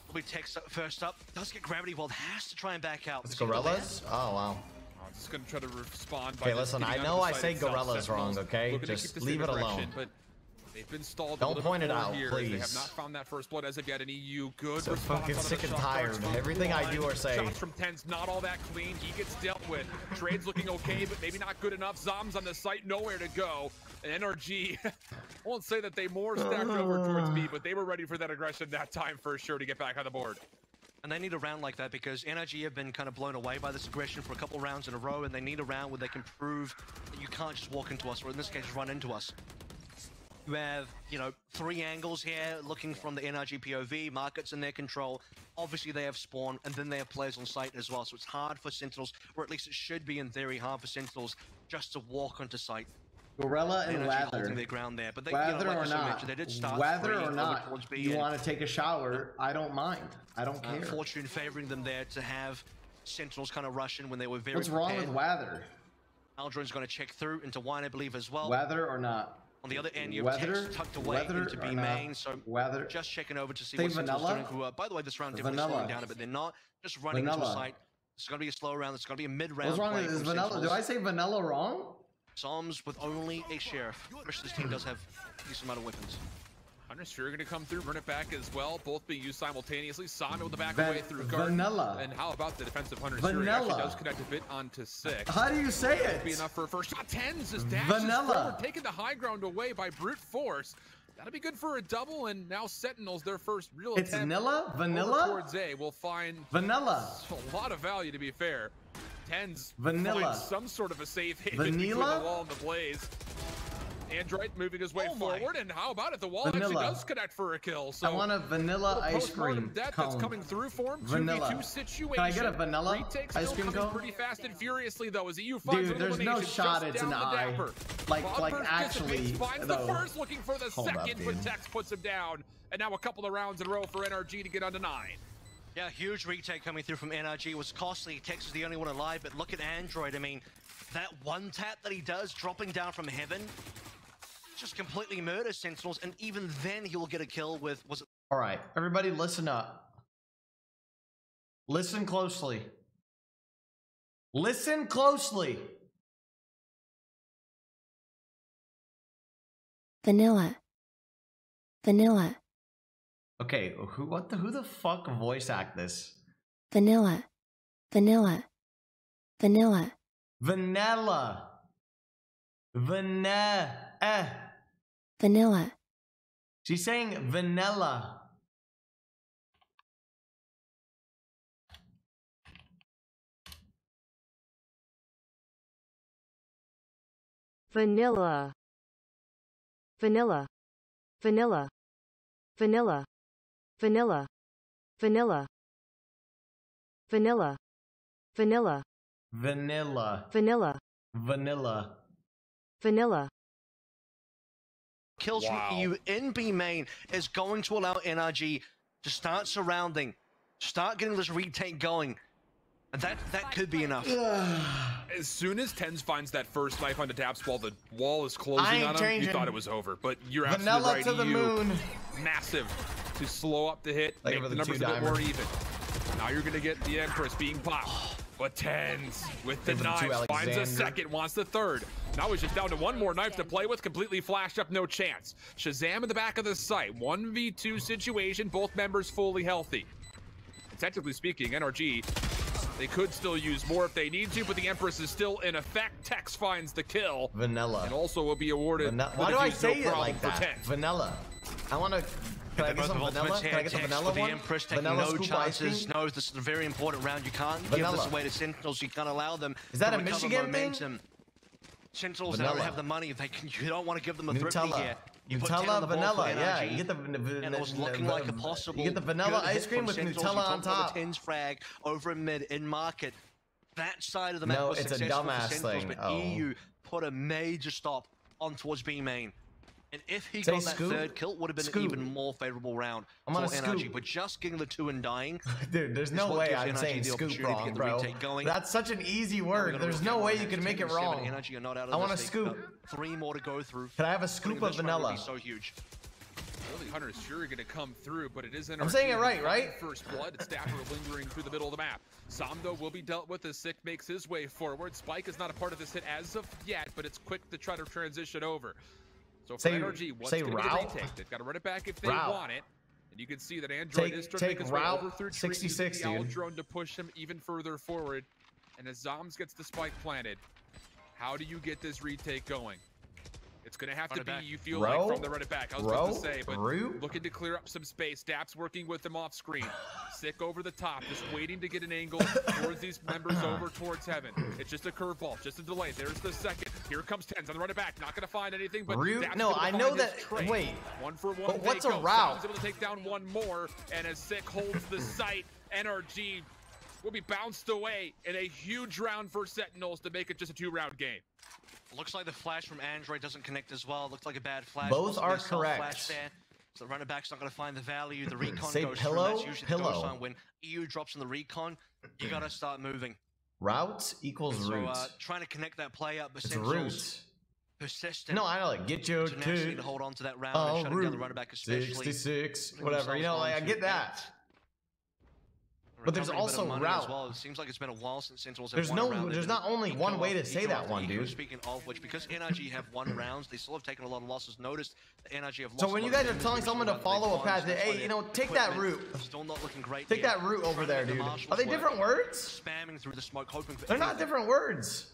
Will be Tex first up. Does get gravity wall. Has to try and back out. It's Gorillas? Oh, wow. I'm just going to try to respond by okay, listen, I know I say Gorillas wrong, okay? Just leave it alone. But they've been stalled. Don't point it out, here. please. They have not found that first blood as of yet. An EU good. So fucking sick and tired. Everything I do or say. Shots from Ten's not all that clean. He gets dealt with. Trade's looking okay, but maybe not good enough. Zombs on the site, nowhere to go. And NRG, I won't say that they more stacked over towards B, but they were ready for that aggression that time for sure to get back on the board. And they need a round like that because NRG have been kind of blown away by this aggression for a couple rounds in a row, and they need a round where they can prove that you can't just walk into us, or in this case, run into us. You have, you know, 3 angles here, looking from the NRG POV, markets in their control. Obviously, they have spawn, and then they have players on site as well, so it's hard for Sentinels, or at least it should be in theory hard for Sentinels, just to walk onto site. Gorilla and Weather. Their ground there. But they, Weather like or not, they did start Weather or not, you want to take a shower, I don't mind. I don't care. Fortune favoring them there to have Sentinels kind of rush in when they were very What's wrong with Weather? Aldrin's going to check through into Wine, I believe, as well. Weather or not? On the other end, you have Tex tucked away into B main, so just checking over to see what Sentinels doing. Who, by the way, this round definitely slowing down a bit. They're not just running into a site. It's going to be a slow round. It's going to be a mid-round. What's wrong with this Vanilla? Do I say Vanilla wrong? Psalms with only a sheriff. This team does have a decent amount of weapons. Hunter's Fury gonna come through, run it back as well, both being used simultaneously. Simon with the back away through guard. Vanilla. And how about the defensive Hunter's Fury? Actually does connect a bit onto 6. How do you say it? Be enough for a first shot. Tens is dashes Vanilla. forward, taking the high ground away by brute force. That'll be good for a double, and now Sentinels, their first real It's attempt Vanilla? Vanilla? towards A will find Vanilla. a lot of value, to be fair. Tens Vanilla. finds some sort of a safe haven between the wall and the blaze. Android moving his way forward, and how about it? The wall actually does connect for a kill. So I want a vanilla ice cream death cone. that's coming through for him. Vanilla. 2v2 situation. Can I get a vanilla Retake's ice still cream coming cone? pretty fast and furiously though as EU finds Dude, there's no shot it's an eye. Like actually, finds though. the first, looking for the second, but dude. Tex puts him down. And now a couple of rounds in a row for NRG to get on to 9. Yeah, huge retake coming through from NRG. Was costly. Tex is the only one alive, but look at Android. I mean, that one tap that he does, dropping down from heaven, just completely murders Sentinels, and even then he will get a kill with, was it? All right, everybody listen up. Listen closely. Listen closely. Vanilla. Vanilla. Okay, who the fuck voice act this? Vanilla. Vanilla. Vanilla. Vanilla. Vanilla. She's saying vanilla. Vanilla. Vanilla. Vanilla. Vanilla. Vanilla. Vanilla. Vanilla. Vanilla. Vanilla. Vanilla. Vanilla. Vanilla. Kills from EU in B main is going to allow NRG to start surrounding, start getting this retake going. And that could be enough. As soon as Tens finds that first knife onto Daps while the wall is closing on him, you thought it was over. But you're absolutely right. To the moon. Massive to slow up the hit, make the numbers a bit more even. Now you're going to get the Empress being popped. But Tens with the knife finds a second, wants the third. Now he's just down to one more knife to play with, completely flashed up, no chance. Shazam in the back of the site, 1v2 situation, both members fully healthy. And technically speaking, NRG, they could still use more if they need to, but the Empress is still in effect. Tex finds the kill. Vanilla. And also will be awarded. Why do I say it like that? Vanilla. I want to. Can I get some vanilla? Can I get the vanilla one? Empress taking no chances. Knows this is a very important round. You can't give this away to Sentinels. You can't allow them. Is that to a Michigan momentum. Sentinels don't have the money. You don't want to give them a thrifty here. You Nutella, vanilla, yeah. You get the and it was looking like a possible. You get the vanilla ice cream with Nutella on top. The Tins frag over in mid in market. That side of the map was it's a successful dumbass for Sentinels, thing. but EU put a major stop on towards B main. And if he Say got that scoop. third kill, it would have been Scoop. an even more favorable round I'm for gonna NRG. scoop. But just getting the 2 and dying, Dude, there's no what way gives I'm NRG saying the scoop opportunity to wrong, get the bro. retake going. That's such an easy We word. gotta There's look no at way it. you can make it 10-7. wrong. NRG are not out of I want a this. They've scoop. got 3 more to go through. Can I have a scoop of This round would vanilla? be so huge. Really, Hunter's Fury going to come through, but it is NRG. I'm saying it right, right? First blood. It's Dapper lingering through the middle of the map. Samdo will be dealt with as Sick makes his way forward. Spike is not a part of this hit as of yet, but it's quick to try to transition over. So for NRG, what's going to be the retake? They've got to run it back if they want it. And you can see that Android is trying to make his way over through 66, the Owl drone to push him even further forward. And as Zoms gets the spike planted, how do you get this retake going? It's going to have to be, you feel like, from the run it back. I was about to say, but looking to clear up some space. Dap's working with him off screen. Sick over the top, just waiting to get an angle towards these members over towards heaven. It's just a curveball, just a delay. There's the second. Here comes Tens on the run it back. Not going to find anything, but Dap's no, I know that. Wait, 1 for 1. But what's a route? He's able to take down 1 more, and as Sick holds the site, NRG will be bounced away in a huge round for Sentinels to make it just a 2-round game. Looks like the flash from Android doesn't connect as well. Looks like a bad flash. Both are correct. Flash there. So the running back's not going to find the value. The recon Say goes pillow, through. That's usually the go sign. When EU drops in the recon, you got to start moving. Routes equals route. So trying to connect that play up. But it's route. Persistent. No, I know. Like, get your need to hold on to that round and shut down the running back, especially. 66, whatever. You know, like, I get that. But there's also route. Well. It seems like it's been a while since Sentinels have won a round. There's not only one way to say that one, dude. Speaking of which, because NRG have won rounds, they still have taken a lot of losses. Noticed that NRG have lost. So when you guys are telling someone to follow a path, hey, you know, take that route. Still not looking great. Take that route over there, dude. Are they different words? Spamming through the smoke, hoping for. They're not different words.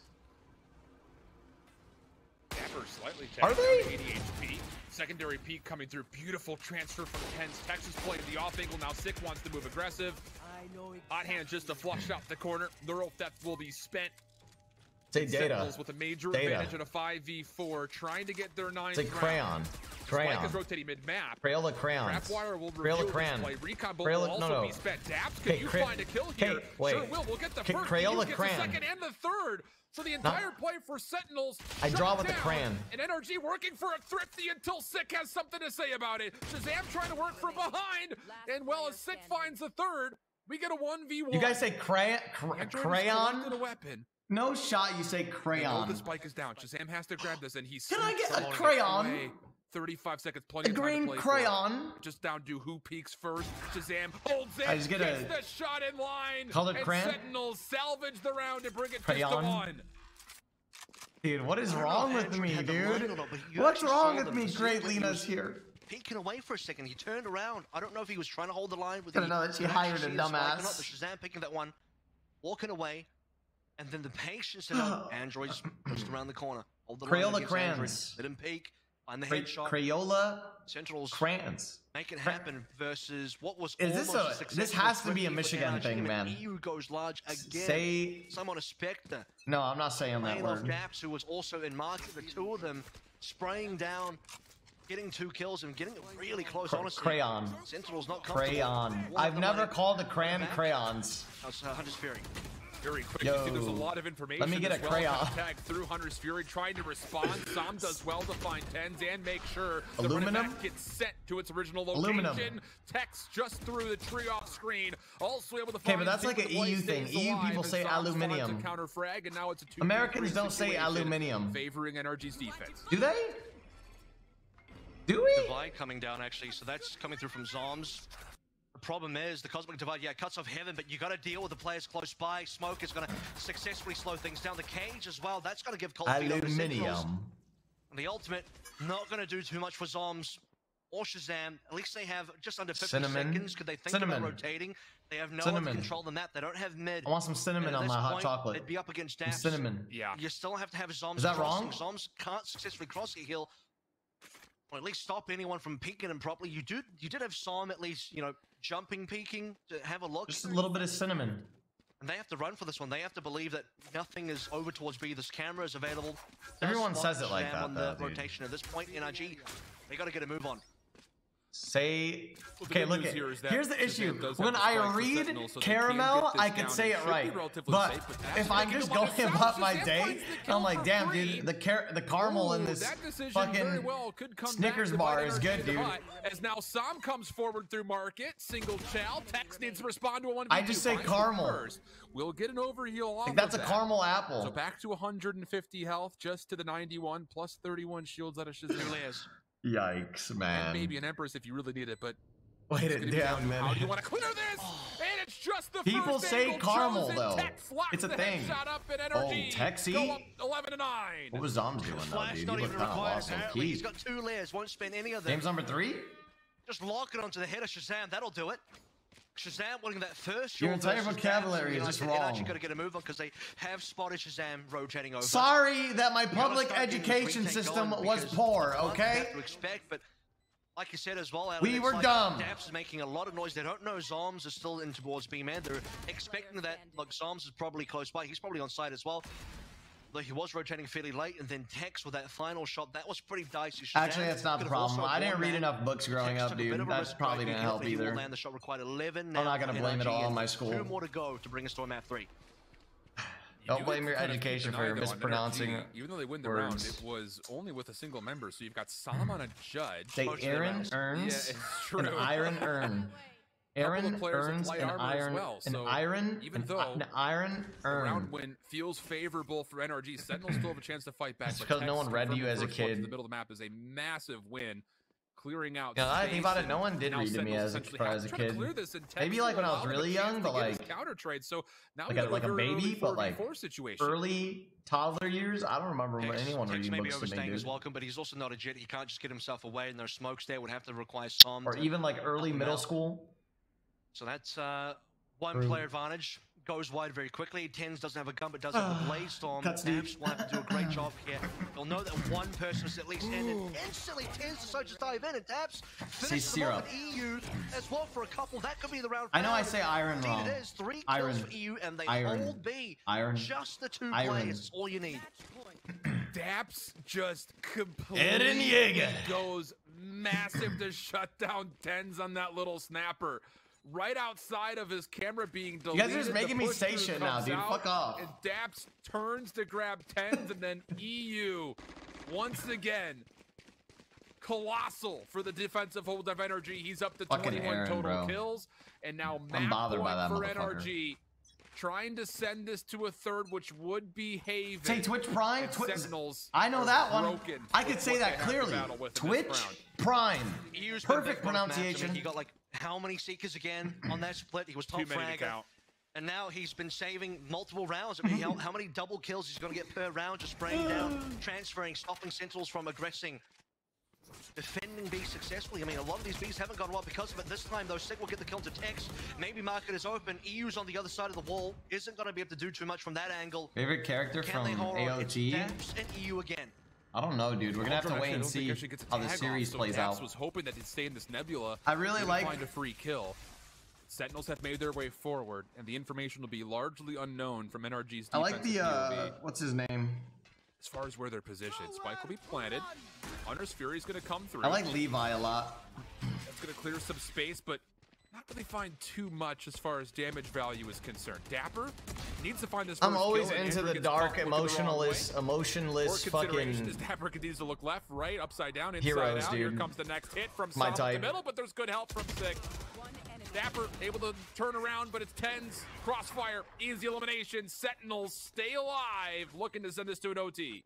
Dapper slightly are they? 80 HP. Secondary peak coming through. Beautiful transfer from Tens. Texas playing the off angle. Now Sick wants to move aggressive. Hot hand just to flush out the corner. Neural Theft will be spent. Say data. With a major advantage in a 5v4, trying to get their 9th. Say crayon. Spike is rotating mid-map. Crayola crayons. Trapwire will reveal this play. Recon bolt will also be spent. Daps, can you find a kill here? Sure will. We'll get the first. Crayola gets crayon. The second and the third. So the entire play for Sentinels. I draw with the crayon. And NRG working for a Thrifty until Sick has something to say about it. Shazam trying to work from behind. And well, as Sick finds the third, we get a 1v1. You guys say crayon? A weapon. No shot, you say crayon. The spike is down. Shazam has to grab this, and he's. Can I get a crayon? 35 seconds, plenty of time green to play crayon. Just down to who peaks first. Shazam holds it. I just get gets the shot in line. Colored crayon. Sentinels salvage the round and bring it crayon. just to 1. Dude, what is wrong with me, dude? What's wrong with me? Great Lena's here. Peeking away for a second, he turned around. I don't know if he was trying to hold the line with. Gotta know that she hired a dumbass. The Shazam picking that one, walking away, and then the patience to know Android's just around the corner. Hold the Crayola crayons. Let him peek. Find the headshot. Crayola Sentinels crayons. Make it happen versus what was almost a successful. This has to be a Michigan thing, man. EU goes large again. Say someone a Spectre. No, I'm not saying that word. Daps, who was also in market. The two of them spraying down, getting 2 kills and getting it really close. Honestly, crayon. Sentinel's not comfortable. Crayon. I've never called a crayon crayons. That's Hunter's Fury. Very quick. You see there's a lot of information. Let me get a crayon. Tag through Hunter's Fury, trying to respond. Sam does well to find Tens and make sure the aluminum gets sent to its original location. Aluminum. Text just through the tree off screen. Also able to find. Okay, but that's like an EU thing. EU people say aluminium. Counter frag, and now it's a Americans don't say aluminium. Favoring NRG's defense. Do they? Do we? Divide coming down actually, so that's coming through from Zoms. The problem is the Cosmic Divide, yeah, cuts off heaven, but you got to deal with the players close by. Smoke is going to successfully slow things down. The cage as well, that's going to give Cold Feet aluminium. And the ultimate, not going to do too much for Zoms or Shazam. At least they have just under 50 seconds. Could they think about rotating? They have no other control than that. They don't have mid. I want some cinnamon on my hot chocolate. They'd be up against Daps. Cinnamon. Yeah. You still have to have Zoms. Is that wrong? Zoms can't successfully cross the hill. Or at least stop anyone from peeking him properly. You did have Som at least, you know, jumping, peeking to have a look. Just a little bit of cinnamon. And they have to run for this one. They have to believe that nothing is over towards B. This camera is available. Everyone says it like that, on the rotation at this point, NRG, they got to get a move on. Say, Well, okay, good look news at here is that here's the Shazam issue. does have When the I spike for read Sentinel, so they can caramel, get this I can down, say and it should right. be relatively But safe, but if that's I'm making just a lot going of about sense. my Shazam day, finds the I'm like, kill damn, for free. dude, the caramel in this that decision very fucking well could come Snickers back to bar bite is NRG good, in the dude. butt, as now Sam comes forward through market, single chow. Tex needs to respond to a 1v2. I just say Finds caramel. first. We'll get an overheal off Like, that's of a that. caramel apple. So back to 150 health, just to the 91, plus 31 shields out of Shazam. Yikes, man. And maybe an Empress if you really need it, but Wait it's a gonna be down damn to how do you minute. want to clear this? And it's just the People first say angle caramel, chosen. though. Tex locks It's a the thing. headshot up at Oh, NRG. Texy? Go up 11-9. What was Zombs doing, though, Flash dude? not You even look kind of required, lost on apparently. key. He's got 2 layers, won't spend any of them. Game's number 3? Just lock it onto the head of Shazam, that'll do it. Shazam winning that first Your shot entire versus vocabulary Dabs, is just and wrong. actually got to get a move on because they have spotted Shazam rotating over. Sorry that my You gotta public start getting this education retake system going was because poor, it's what you okay? have to expect, but like you said as well, Alan, We it's were like dumb. Dabs is making a lot of noise. They don't know Zoms is still in towards B man. They're expecting that like Zoms is probably close by. He's probably on site as well. Though he was rotating fairly late, and then Tex with that final shot, that was pretty dicey. Shazam Actually, that's not the could have problem. also I didn't won read that. enough books growing Tex up, took a bit dude. of a That's risk probably right gonna here. help He will either. land the shot required 11 I'm now not gonna for blame it NRG, all on and my school. 2 more to go to bring us to a map 3. Don't blame your education for mispronouncing Even though they win the words. round, it was only with a single member. So you've got Sam on a judge. Say Most of the Aaron rounds. Yeah, earns it's true. an iron urn. Aaron players with earns light an armor as iron, well, an so iron, even an, though an iron The round urn. win feels favorable for NRG. Sentinels still have a chance to fight back. It's but because no Tex one read to you confirming as a first blood to kid. The middle of the map is a massive win, clearing out. Yeah, I think space, about it. and No one did now read to me Sentinels as a essentially have to try to kid. clear this, and Tex Maybe like when I was allowed him a really chance young, to but get his like counter trade. So now like we a- have like a very baby, early but like 4v4 situation. early toddler years. I don't remember Tex, anyone Tex reading may be books to me, overstaying his dude. welcome, but he's also not a jet. He can't just get himself away, and there's smokes there. Would have to require some. Or to even like early help him middle out. school. So that's one True. player advantage. Goes wide very quickly. Tens doesn't have a gun, but does have a Blaze Storm. Cutscene. Dabs will have to do a great job here. They'll know that one person is at least in, and instantly Tens decides to dive in, and Dabs finishes them off syrup. with EU as well for a couple. That could be the round. I know I found. say iron Indeed wrong. it is. 3 kills Iron. for EU, and they Iron. hold B. Iron. Just the 2 Iron. players. It's all you need. Daps just Eren completely Yeager. goes massive to shut down Tens on that little snapper. Right outside of his camera being deleted. guys are just making the me say push-through shit now, comes dude. out, Fuck off. And Daps turns to grab Tens, and then EU once again. Colossal for the defensive hold of NRG. He's up to Fucking 21 Eren, total bro. kills, and now I'm map bothered point by that for motherfucker. NRG. Trying to send this to a third, which would be Haven. Say Twitch Prime. and Sentinels I know are that one. broken I could with say what they that have to clearly. battle with in this Twitch round. Prime. EU's been Perfect big both maps. I mean, pronunciation. he got like how many Seekers again on that split? He was Too top many to fragger. count. And now he's been saving multiple rounds. I mean, how many double kills he's going to get per round, just spraying down, transferring, stopping Sentinels from aggressing, defending B successfully. I mean, a lot of these Bs haven't gone well because of it. This time, though, Sig will get the kill to Tex. Maybe market is open. EU's on the other side of the wall. Isn't going to be able to do too much from that angle. Favorite character Can from they hold on? It's AOT? Daps and EU again. I don't know, dude. We're gonna have to Aldrin wait and actually, I see don't think actually gets a how the tag series off, so plays Daps out. was hoping that he'd stay in this nebula. I really maybe like- find a free kill. Sentinels have made their way forward, and the information will be largely unknown from NRG's defense. I like the POV. what's his name? As far as where they're positioned, Spike will be planted. Hunter's Fury is going to come through. I like Levi a lot. That's going to clear some space, but not really find too much as far as damage value is concerned. Dapper needs to find this. I'm first always kill, and into Andrew the gets dark, caught looking the wrong way. emotionless More consideration fucking as Dapper continues to look left, right, upside down, inside heroes, out. dude. Here comes the next hit from My Sam in type. the middle, but there's good help from Sig. Dapper able to turn around, but it's Tens. Crossfire, easy elimination. Sentinels stay alive, looking to send this to an OT.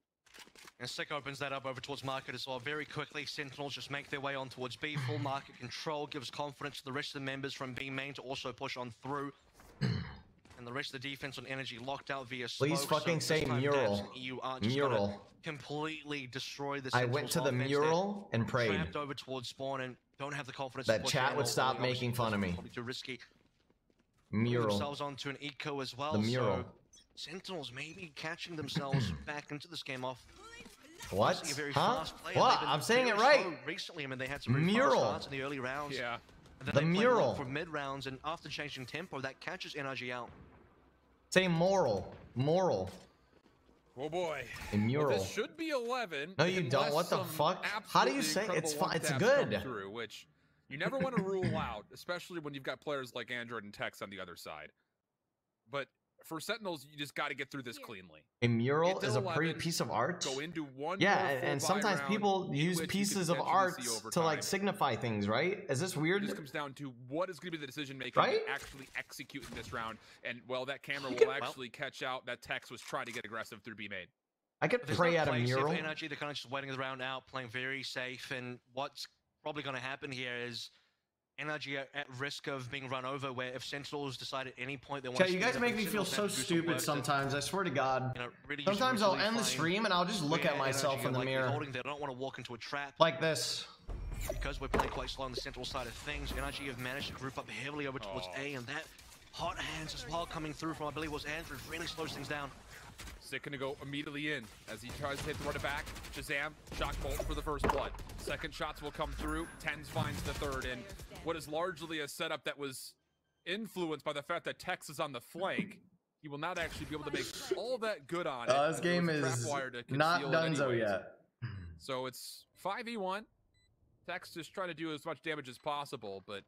And Sick opens that up over towards market as well. Very quickly, Sentinels just make their way on towards B. Full market control gives confidence to the rest of the members from B main to also push on through. And the rest of the defense on energy locked out via smoke. Please fucking so say this time mural. Dabs and EU aren't just Mural. gonna completely destroy the I Sentinels went to the offense. mural and They're prayed trapped over towards spawn and don't have the confidence that to push chat in. would stop Ultimately, making fun of me. Probably too risky. Putting Mural. themselves onto an eco as well. The mural. So Sentinels maybe catching themselves back into this game off. What? Obviously a very Huh? fast player. What? They've been I'm saying it very right. slow recently, I mean, they had some very Mural. fast starts in the early rounds. Yeah. And then The they played mural. well for mid rounds, and after changing tempo, that catches energy out. Say moral. Moral. Oh boy. A mural. Well, this should be 11. No, you don't. unless What the some fuck? How do you absolutely say- incredible it's fine. It's one-taps good. come through, which You never want to rule out, especially when you've got players like Android and Tex on the other side. But for Sentinels, you just got to get through this cleanly. A mural is a pretty piece of art. Go into one yeah, more full and sometimes round people use pieces of art to like signify things, right? Is this weird? It just comes down to what is going to be the decision making right? to actually execute in this round. And well, that camera will actually catch out that Tex was trying to get aggressive through B main. I could pray at a mural. Energy, they're kind of just waiting the round out, playing very safe. And what's probably going to happen here is Energy at risk of being run over, where if Sentinels decide at any point they want to... You guys make me feel so stupid sometimes, I swear to God. You know, really sometimes I'll end the stream and I'll just look at myself in the mirror. They don't want to walk into a trap. Like this. Because we're playing quite slow on the Sentinel side of things, Energy have managed to group up heavily over towards A, and that hot hands as well coming through from, I believe, was Andrew, really slows things down. Sick gonna go immediately in as he tries to hit the run it back. Shazam, shock bolt for the first blood. Second shots will come through. Tens finds the third, and what is largely a setup that was influenced by the fact that Tex is on the flank. He will not actually be able to make all that good on it. This game is not donezo yet. So it's 5v1. Tex just trying to do as much damage as possible, but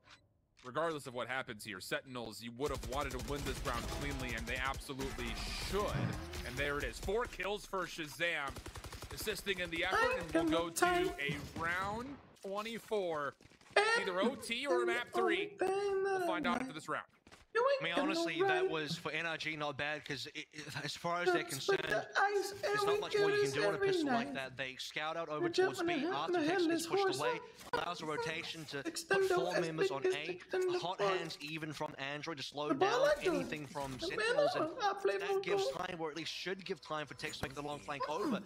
regardless of what happens here, Sentinels, you would have wanted to win this round cleanly, and they absolutely should. And there it is. 4 kills for Shazam, assisting in the effort, and we'll go to a round 24. Either OT or map 3. We'll find out after this round. I mean, honestly, that was for NRG not bad, because as far as they're concerned, there's not much more you can do on a pistol like that. They scout out over towards B, after Tex gets pushed away, allows a rotation to put 4 members on A, hot hands even from Android to slow down anything from Sentinels, and that gives time, or at least should give time for Tex to make the long flank over.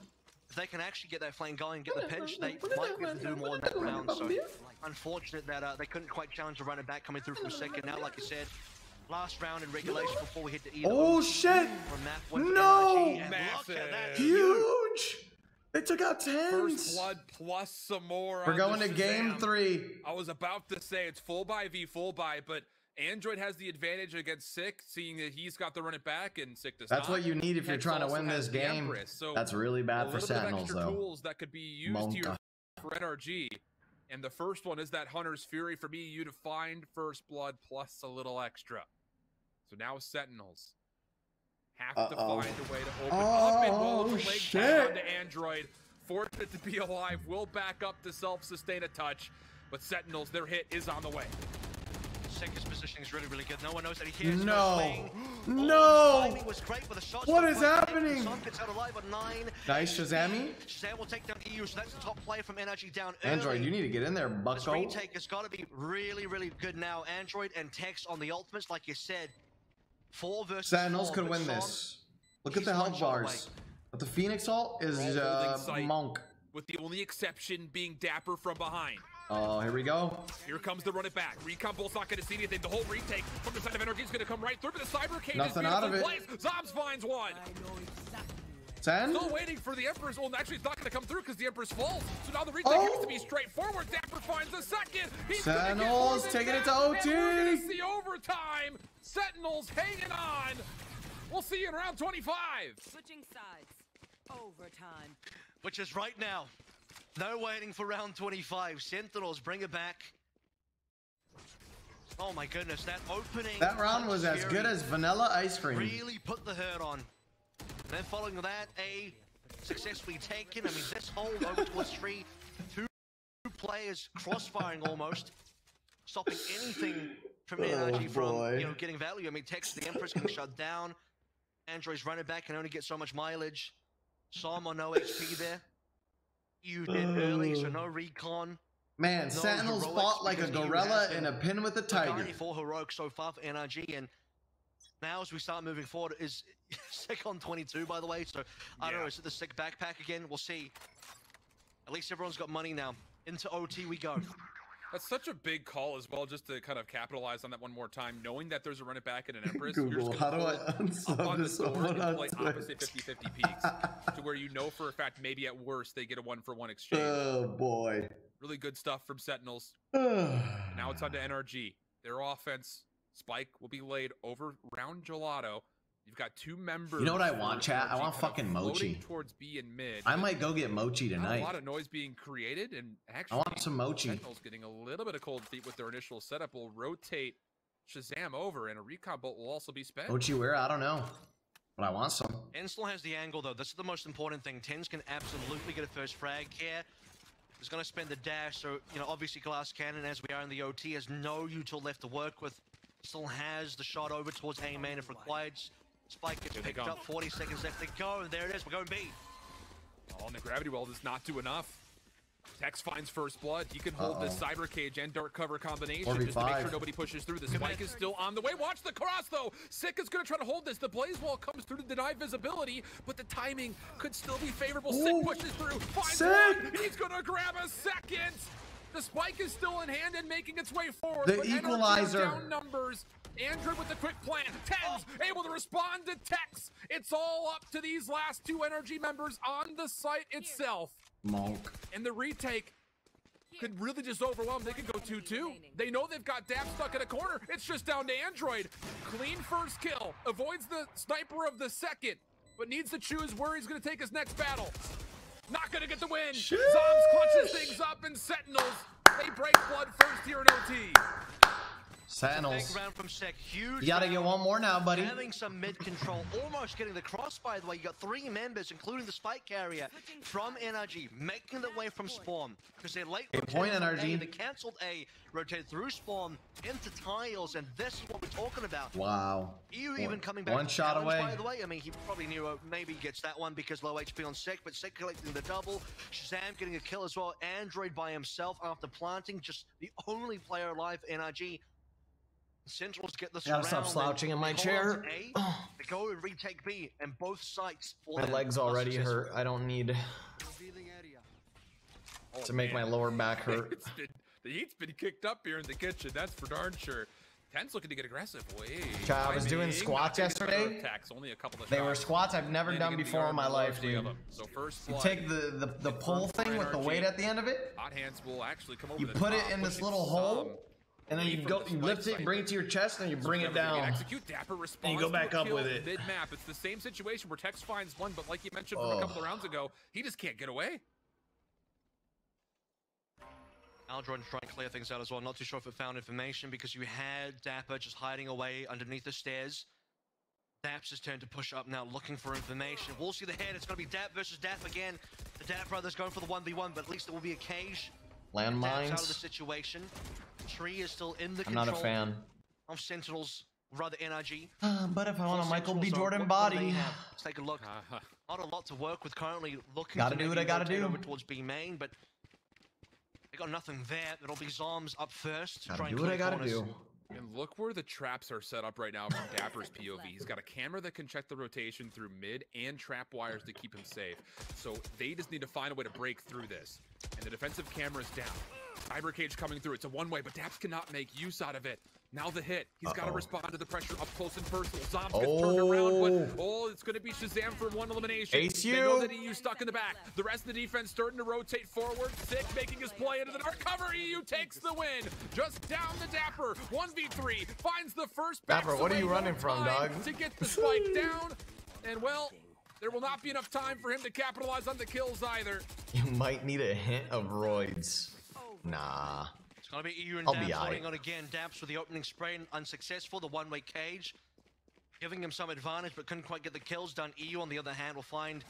If they can actually get that flank going, get the pinch, they might be able to do more in that round. So unfortunate that they couldn't quite challenge the runner back coming through from second. Now, like you said, last round in regulation before we hit to either. Oh shit! No! Huge! They took out 10s. First blood plus some more. We're going to game 3. I was about to say it's full buy v full buy, but Android has the advantage against Sick, seeing that he's got the run it back and Sick does not. That's what you need if you're trying to win this game. So that's really bad for Sentinels, though. Tools that could be used here for NRG. And the first one is that Hunter's Fury for me, you to find first blood plus a little extra. So now Sentinels have to find a way to open up and roll the leg down to Android. Fortunate to be alive, will back up to self-sustain a touch, but Sentinels, their hit is on the way. Sick's positioning is really, really good. No one knows that he hears. No! No! Was great with a shot. What is happening? Gets out alive on 9. Nice, Shazami. Shazam will take down EU, so that's the top player from NRG down Android, early. you need to get in there, bucko. This retake has got to be really, really good now. Android and Tex on the ultimates, like you said. 4 versus 4. Sentinels could win this. Look at the health bars. But the Phoenix ult is Monk. With the only exception being Dapper from behind. Oh, here we go. Here comes the run it back. Recon Bull's not going to see anything. The whole retake from the side of Energy is going to come right through, but the Cyber Cage Nothing out of it. Zobs finds one. 10? Still waiting for the Emperor's. Well, actually, it's not going to come through because the Emperor's falls. So now the retake has to be straightforward. Dapper finds a second. Sentinels taking it to OT. We're going to see overtime. Sentinels hanging on. We'll see you in round 25. Switching sides. Overtime. Which is right now. No waiting for round 25. Sentinels bring it back. Oh my goodness, that opening. That round was as good as vanilla ice cream. Really put the hurt on. And then following that, A successfully taken. I mean, this whole over towards 3. 2 players crossfiring almost. Stopping anything from NRG from getting value. I mean, Tex, the Empress getting shut down. Android's running back can only get so much mileage. Psalm on no HP there. You did early, so no recon. Man, no Sentinels fought like a gorilla in a pin with a tiger. 94 heroic so far for NRG, and now as we start moving forward, is Sick on 22, by the way, so I don't know, is it the Sick backpack again? We'll see. At least everyone's got money now. Into OT we go. That's such a big call as well, just to kind of capitalize on that one more time, knowing that there's a run it back and an Empress. Google, how do I unsub this someone on play opposite 50-50 peaks, to where you know for a fact maybe at worst they get a 1-for-1 exchange. Oh boy. Really good stuff from Sentinels. Now it's on to NRG. Their offense, Spike will be laid over round Gelato. You've got two members. You know what I want, chat? I want fucking Mochi. Towards B and mid. I might go get Mochi tonight. A lot of noise being created, and actually, I want some Mochi. Sentinel's getting a little bit of cold feet with their initial setup. Will rotate Shazam over, and a recon bolt will also be spent. Mochi where? I don't know, but I want some. Ensel has the angle though. This is the most important thing. Tens can absolutely get a first frag here. He's gonna spend the dash, so you know obviously Glass Cannon, as we are in the OT, has no util left to work with. Still has the shot over towards A main if required. Spike gets picked up, 40 seconds left to go, and there it is, we're going B. Oh, and the gravity well does not do enough. Tex finds first blood. He can hold this cyber cage and dark cover combination just to make sure nobody pushes through. The spike is still on the way. Watch the cross though. Sick is gonna try to hold this. The blaze wall comes through to deny visibility, but the timing could still be favorable. Sick pushes through, finds one. He's gonna grab a second. The spike is still in hand and making its way forward. The equalizer. Down numbers. Android with the quick plan. Tens able to respond to Tex. It's all up to these last two energy members on the site itself. Monk. And the retake could really just overwhelm. They could go 2-2. They know they've got Dap stuck in a corner. It's just down to Android. Clean first kill. Avoids the sniper of the second, but needs to choose where he's going to take his next battle. Not going to get the win. Zombs clutches things up, and Sentinels, they break blood first here in OT. Sentinels. From Sek. Huge. You gotta get one more now, buddy. Having some mid control, almost getting the cross. By the way, you got 3 members, including the spike carrier from NRG, making their way from spawn because they're late. Point NRG. They cancelled A, rotated through spawn into tiles, and this is what we're talking about. Wow. You even coming back. One shot away. By the way, I mean he probably knew maybe he gets that one because low HP on Sek, but Sek collecting the double. Shazam getting a kill as well. Android by himself after planting, just the only player alive. NRG. Centrals get this. Gotta stop slouching in my chair. A, they go and retake B, and both sites. My legs already hurt. I don't need to make my lower back hurt. The heat's been kicked up here in the kitchen. That's for darn sure. Ten's looking to get aggressive. I was doing squats yesterday. Only a couple of they were squats I've never done before in my life, dude. So first you take the pull thing with the weight at the end of it. Hot hands will actually come over. You put it in this little hole. And then you lift it, bring it to your chest, and you bring it down. And you go back up with it. Mid-map, it's the same situation where Tex finds one, but like you mentioned from a couple of rounds ago, he just can't get away. Aldron trying to clear things out as well. Not too sure if it found information because you had Dapper just hiding away underneath the stairs. Dap's his turn to push up now, looking for information. We'll see the head. It's going to be Dap versus Dap again. The Dap brothers going for the 1v1, but at least it will be a cage. Landmines. Out of the situation. Tree is still in the control. I'm not a fan of Sentinels, rather NRG. But if I want a Michael B. Jordan body, let's take a look. Not a lot to work with currently. Looking gotta do what I gotta do. Over towards B main, but they got nothing there. It'll be Zoms up first. To gotta do what I gotta do. And look where the traps are set up right now from Dapper's POV. He's got a camera that can check the rotation through mid and trap wires to keep him safe. So they just need to find a way to break through this. And the defensive camera's down. Cyber cage coming through. It's a one-way, but Daps cannot make use out of it. Now the hit. He's got to respond to the pressure up close and personal. Zombs gets turned around, but it's going to be Shazam for one elimination. Ace they know that EU stuck in the back. The rest of the defense starting to rotate forward. Sick making his play into the dark cover. EU takes the win. Just down the Dapper. 1v3. Finds the first Dapper, what are you running from, dog? To get the spike down. And well, there will not be enough time for him to capitalize on the kills either. You might need a hint of roids. Nah. It's going to be EU and Daps holding on again. Daps with the opening spray unsuccessful. The one-way cage giving him some advantage, but couldn't quite get the kills done. EU, on the other hand, will find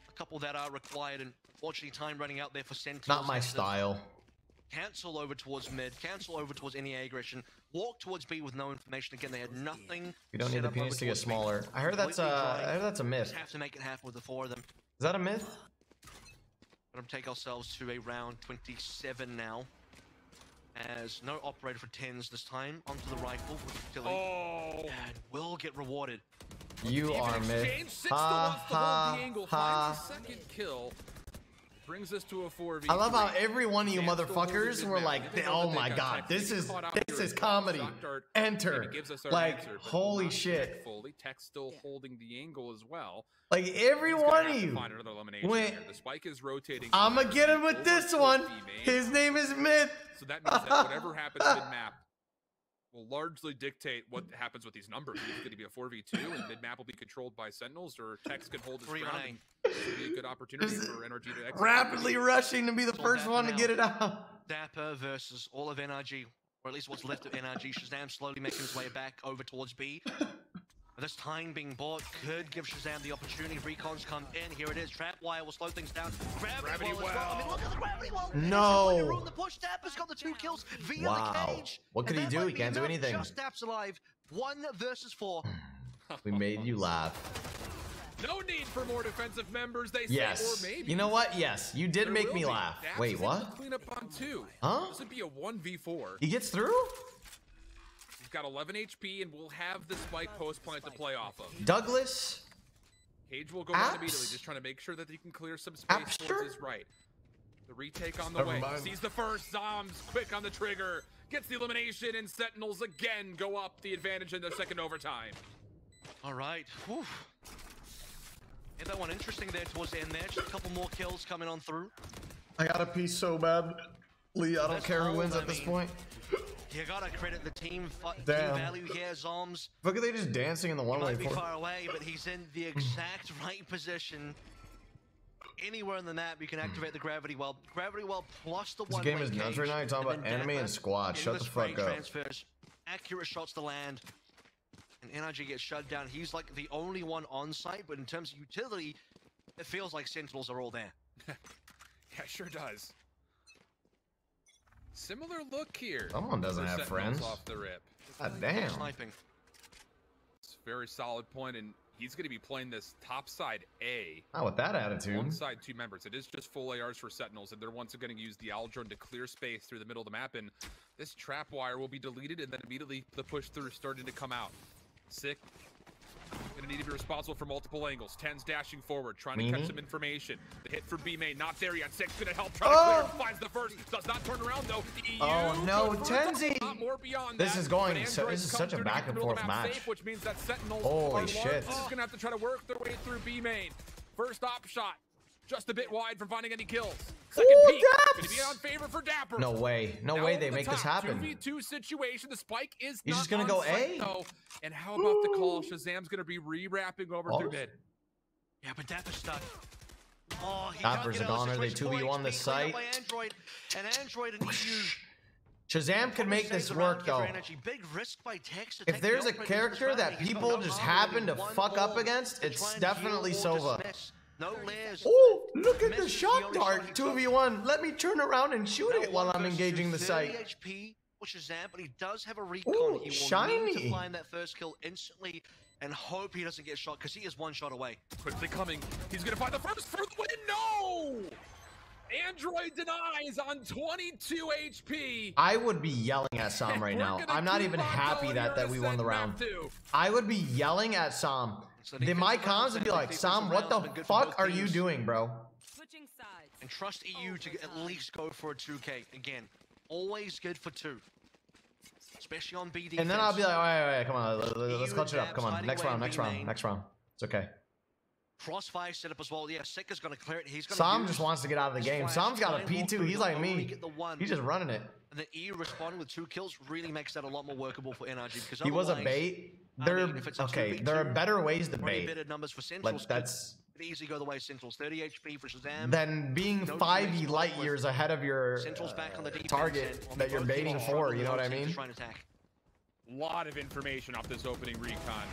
a couple that are required, and fortunately time running out there for Sentinels. Not my style. Cancel over towards mid, cancel over towards any aggression, walk towards B with no information. Again, they had nothing. You don't need the penis to get smaller. I heard that's a myth. Just have to make it happen with the 4 of them. Is that a myth? We're going to take ourselves to a round 27 now. As no operator for Tens this time. Onto the rifle with Tilly. And will get rewarded. You are myth. Ha. Second kill. Brings us to a 4v3. I love how every one of you motherfuckers were like, oh my god, this is comedy. Enter. Like, holy shit. Tech still holding the angle as well. Like, every one of you went, the spike is rotating. I'ma get him with this one. His name is Myth. So that means that whatever happens mid-map, will largely dictate what happens with these numbers. It's going to be a 4v2, and mid-map will be controlled by Sentinels, or Tex can hold his ground. And this will be a good opportunity for NRG to execute. Rapidly rushing to be the first one to get it out. Dapper versus all of NRG, or at least what's left of NRG. Shazam slowly making his way back over towards B. This time being bought could give Shazam the opportunity. Recons come in. Here it is. Trapwire will slow things down. Gravity well as well. I mean, look at the gravity well. No. The push. Dapper's got the 2 kills via Wow. the cage. What could he do? He can't do anything. Just Dap's alive. 1 versus 4. We made you laugh. No need for more defensive members, they say, Yes. or maybe. You know what? Yes, you did make me laugh. Daps Wait, is able to what? clean up on 2. Huh? This would be a 1v4. He gets through? He's got 11 HP and will have the spike post plant to play off of. Douglas? Cage will go down immediately, just trying to make sure that he can clear some space towards his right. The retake on the way. Sees the first. Zombs quick on the trigger. Gets the elimination, and Sentinels again go up the advantage in the second overtime. All right. Whew. Yeah, that one interesting there towards the end there. Just a couple more kills coming on through. I got a piece so bad. Lee, I don't care who wins at this point. You gotta credit the team value here, Zoms. Look at they just dancing in the one-way. He might be far away, but he's in the exact right position. Anywhere in the map, you can activate the gravity well. Gravity well plus the one-way This game is nuts right now. You're talking about anime and squad. Shut the fuck up. Transfers, accurate shots to land, and NRG gets shut down. He's like the only one on site, but in terms of utility, it feels like Sentinels are all there. Yeah, sure does. Similar look here. Someone doesn't have friends. Off the rip. God damn. Sniping. It's a very solid point, and he's going to be playing this top side A. Not with that attitude. One side, 2 members. It is just full ARs for Sentinels, and they're once again going to use the owl drone to clear space through the middle of the map, and this trap wire will be deleted, and then immediately the push through is starting to come out. Sick. Gonna need to be responsible for multiple angles. 10's dashing forward, trying to catch some information. The hit for B main, not there yet. 6 gonna help try to clear. Finds the first, does not turn around though. Oh no, Tenzi! This is going so. This is such a back and forth match. Safe, which means that Sentinels holy shit! Is gonna have to try to work their way through B main. First op shot, just a bit wide from finding any kills. Second peek, gonna be on favor for Dapper. No way, no way they make this happen. 2v2 situation. The spike is. He's just gonna go A. Though. And how about the call? Shazam's gonna be re-wrapping over through mid. Yeah, but Dapper's stuck. Oh, Dappers are gone. Are they 2v1 this site? Android and EU. Shazam can make this work though. Big risk by Tex. If there's a character that people just happen to fuck up against, it's definitely Sova. No layers. Oh, look at the shot dart. 2v1. Let me turn around and shoot it while I'm engaging the site. HP for Shazam, but he does have a recon. Ooh, he will shiny. need to find that first kill instantly and hope he doesn't get shot because he is 1 shot away. Quickly coming. He's going to find the first for the win. No! Android denies on 22 HP. I would be yelling at Sam right now. I'm not even happy that we won the round. I would be yelling at Sam. Then my comms would be like, Sam, what the fuck are you doing, bro? Switching sides. And trust EU to at least go for a 2K. Again, always good for 2. Especially on BD. And then I'll be like, wait, come on, let's clutch it up. Come on, next round. It's okay. Crossfire setup as well. Yeah, Sick is going to clear it. He's going Sam just wants to get out of the game. Sam's got a P2. He's like me. He's just running it. And the EU responding with 2 kills really makes that a lot more workable for NRG because he was a bait. There are better ways to bait. Better numbers for Centrals. That's easily go the way of Centrals. 30 HP for Shazam. Then being 5 light years ahead of your back on the target that you're baiting for. You know what I mean? A lot of information off this opening recon.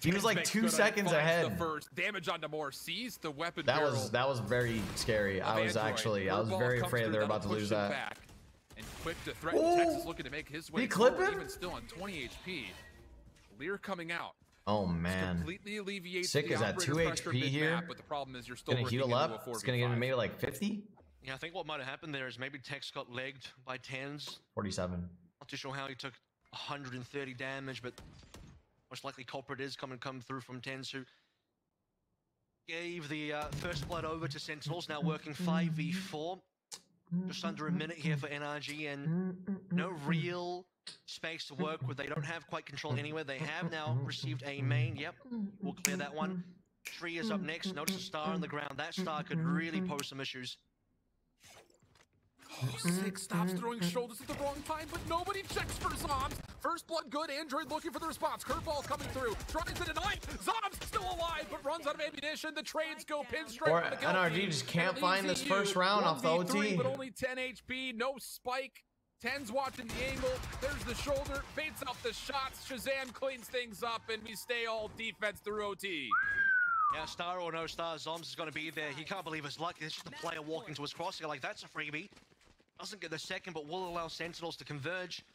He was like 2 seconds ahead. The first damage onto Moore, sees the weapon. That was very scary. I was very afraid they were about to lose that. Back and quick to threaten. Texas looking to make his way. He clip him? Even still on 20 HP. Lear coming out. Oh man. Completely alleviates Sick is at 2 HP here. But the problem is you're still gonna heal up. It's gonna get maybe like 50. Yeah, I think what might have happened there is maybe Tex got legged by 10s. 47. Not too sure how he took 130 damage, but most likely culprit is come through from 10s who gave the first blood over to Sentinels, now working 5v4. Just under a minute here for NRG and no real space to work with. They don't have quite control anywhere. They have now received a main. Yep, we'll clear that one. Tree is up next. Notice a star on the ground. That star could really pose some issues. Oh, Sick stops throwing shoulders at the wrong time, but nobody checks for Zombs. first blood good. Android looking for the response. Curveball coming through. Tries to deny. Zom's still alive, but runs out of ammunition. The trades go pinstripe. Or NRG just can't find this first round off the OT. But only 10 HP. No spike. 10's watching the angle. There's the shoulder. Baits out the shots. Shazam cleans things up, and we stay all defense through OT. Yeah, star or no star, Zoms is going to be there. He can't believe his luck. It's just a player walking to his crosshair like, that's a freebie. Doesn't get the second, but will allow Sentinels to converge.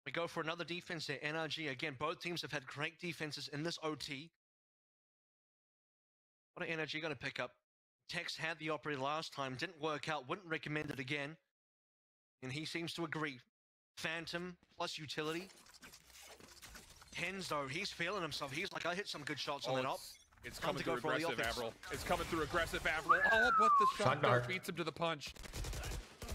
We go for another defense there. NRG, again, both teams have had great defenses in this OT. What are NRG going to pick up? Tex had the operator last time, didn't work out, wouldn't recommend it again. And he seems to agree. Phantom plus utility. Tens though, he's feeling himself. He's like, I hit some good shots on that op. It's coming through aggressive, Avril. It's coming through aggressive, Avril. Oh, but the shot dart beats him to the punch.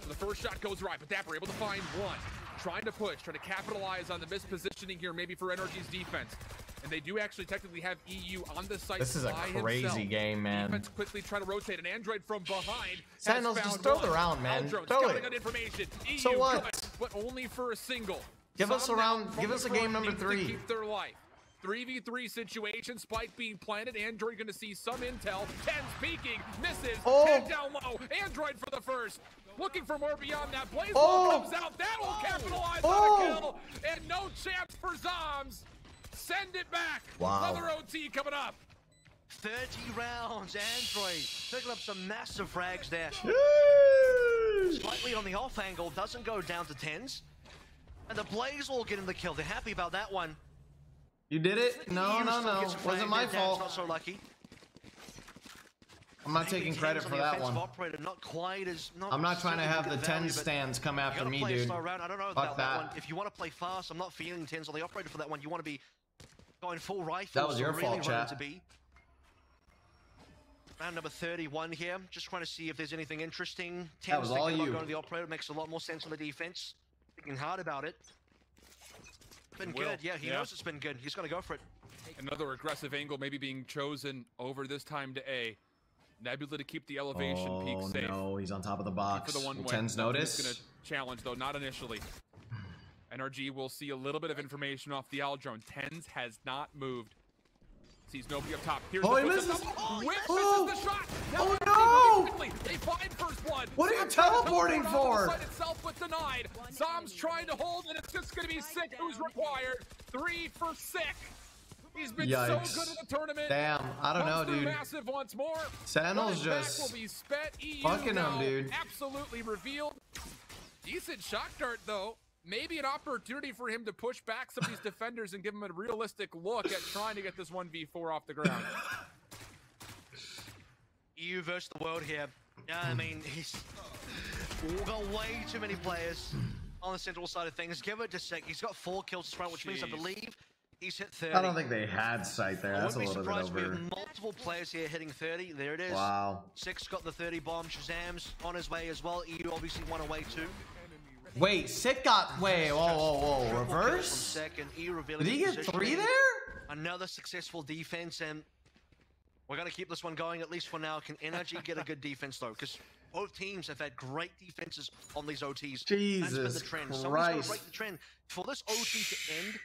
The first shot goes right, but Dapper able to find one. Trying to push, trying to capitalize on the mispositioning here, maybe for NRG's defense. And they do actually technically have EU on the site. This is a crazy game, man. Defense quickly trying to rotate an Android from behind. Sentinels, just throw it around, man. Throw it. Information. EU so what? Good, but only for a single. Give us a round. Give us a game number 3. Keep their life. 3v3 situation, spike being planted. Android going to see some intel. 10's peeking, misses. 10 down low. Android for the first. Looking for more beyond that. Blaze comes out. That will capitalize on a kill. And no chance for Zoms. Send it back. Wow. Another OT coming up. 30 rounds. Android picking up some massive frags there. Slightly on the off angle. Doesn't go down to 10s. And the Blaze will get in the kill. They're happy about that one. You did it? No. Wasn't my fault. Not so lucky. I'm not taking credit for that one. Not quite as, I'm not trying to have the 10 stands come after me, dude. I don't know about that one. If you want to play fast, I'm not feeling 10s on the operator for that one. You want to be going full rifle. That was your fault, chat. Round number 31 here. Just trying to see if there's anything interesting. 10s that was all you. Going to the operator makes a lot more sense on the defense. Thinking hard about it. Been good, yeah, he knows it's been good. He's gonna go for it. Another aggressive angle maybe being chosen over this time to A. Nebula to keep the elevation peak safe. Oh no, he's on top of the box. For the one Will 10's notice? Gonna challenge though, not initially. NRG will see a little bit of information off the Al drone. 10's has not moved. Sees nobody up top. Here's he misses. Misses the shot. Now no! They find first blood. What are you teleporting for? The site itself, but denied. Zom's trying to hold, and it's just going to be Sick who's required. 3 for Sick. He's been so good in the tournament. Damn, I don't know, dude. Massive once more. Sentinel's just will be spent. EU fucking him, dude. Absolutely revealed. Decent shock dart, though. Maybe an opportunity for him to push back some of these defenders and give him a realistic look at trying to get this 1v4 off the ground. EU versus the world here. Yeah, I mean, he's got way too many players on the central side of things. Give it to Sick. He's got 4 kills to front, which means I believe he's hit 30. I don't think they had sight there. That's a little bit over. We have multiple players here hitting 30. There it is. Wow. Sick's got the 30 bomb. Shazam's on his way as well. EU obviously one away too. Wait, Sick got whoa, reverse? Second, did he get 3 there? Another successful defense, and we're gonna keep this one going at least for now. Can NRG get a good defense though? Because both teams have had great defenses on these OTs. Jesus That's been the trend. Christ. Someone's gonna break the trend. For this OT to end,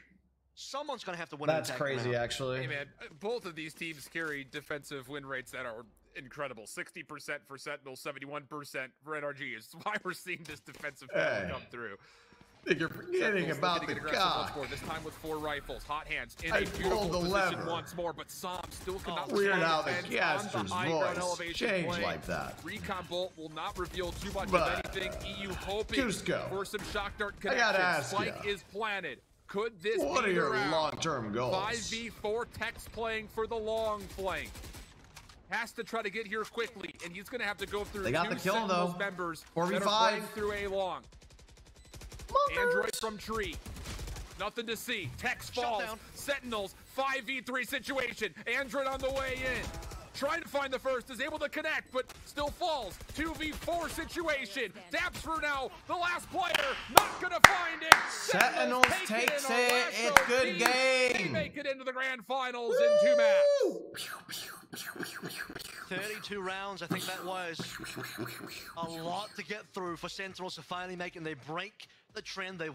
someone's gonna have to win. That's crazy, actually. Hey man, both of these teams carry defensive win rates that are incredible. 60% for Sentinel, 71% for NRG. Is why we're seeing this defensive battle come through. I think you're forgetting about the guy. This time with 4 rifles, hot hands in a beautiful position once more, but Som still cannot. Weird how the caster's voice changed like that. Recon Bolt will not reveal too much of anything. EU hoping for some shock dart connection. I gotta ask Spike is planted. Could this be what are your long-term goals? 5v4, Tex playing for the long flank. Has to try to get here quickly, and he's going to have to go through 2 Sentinels members 4v5. that are playing through A long. Android from tree. Nothing to see. Tex falls. Sentinels, 5v3 situation. Android on the way in. Trying to find the first, is able to connect, but still falls. 2v4 situation. Daps for now, the last player, not gonna find it. Sentinels takes it. It's good game. They make it into the grand finals in 2 maps. 32 rounds, I think that was a lot to get through for Sentinels to finally make it, and they break the trend they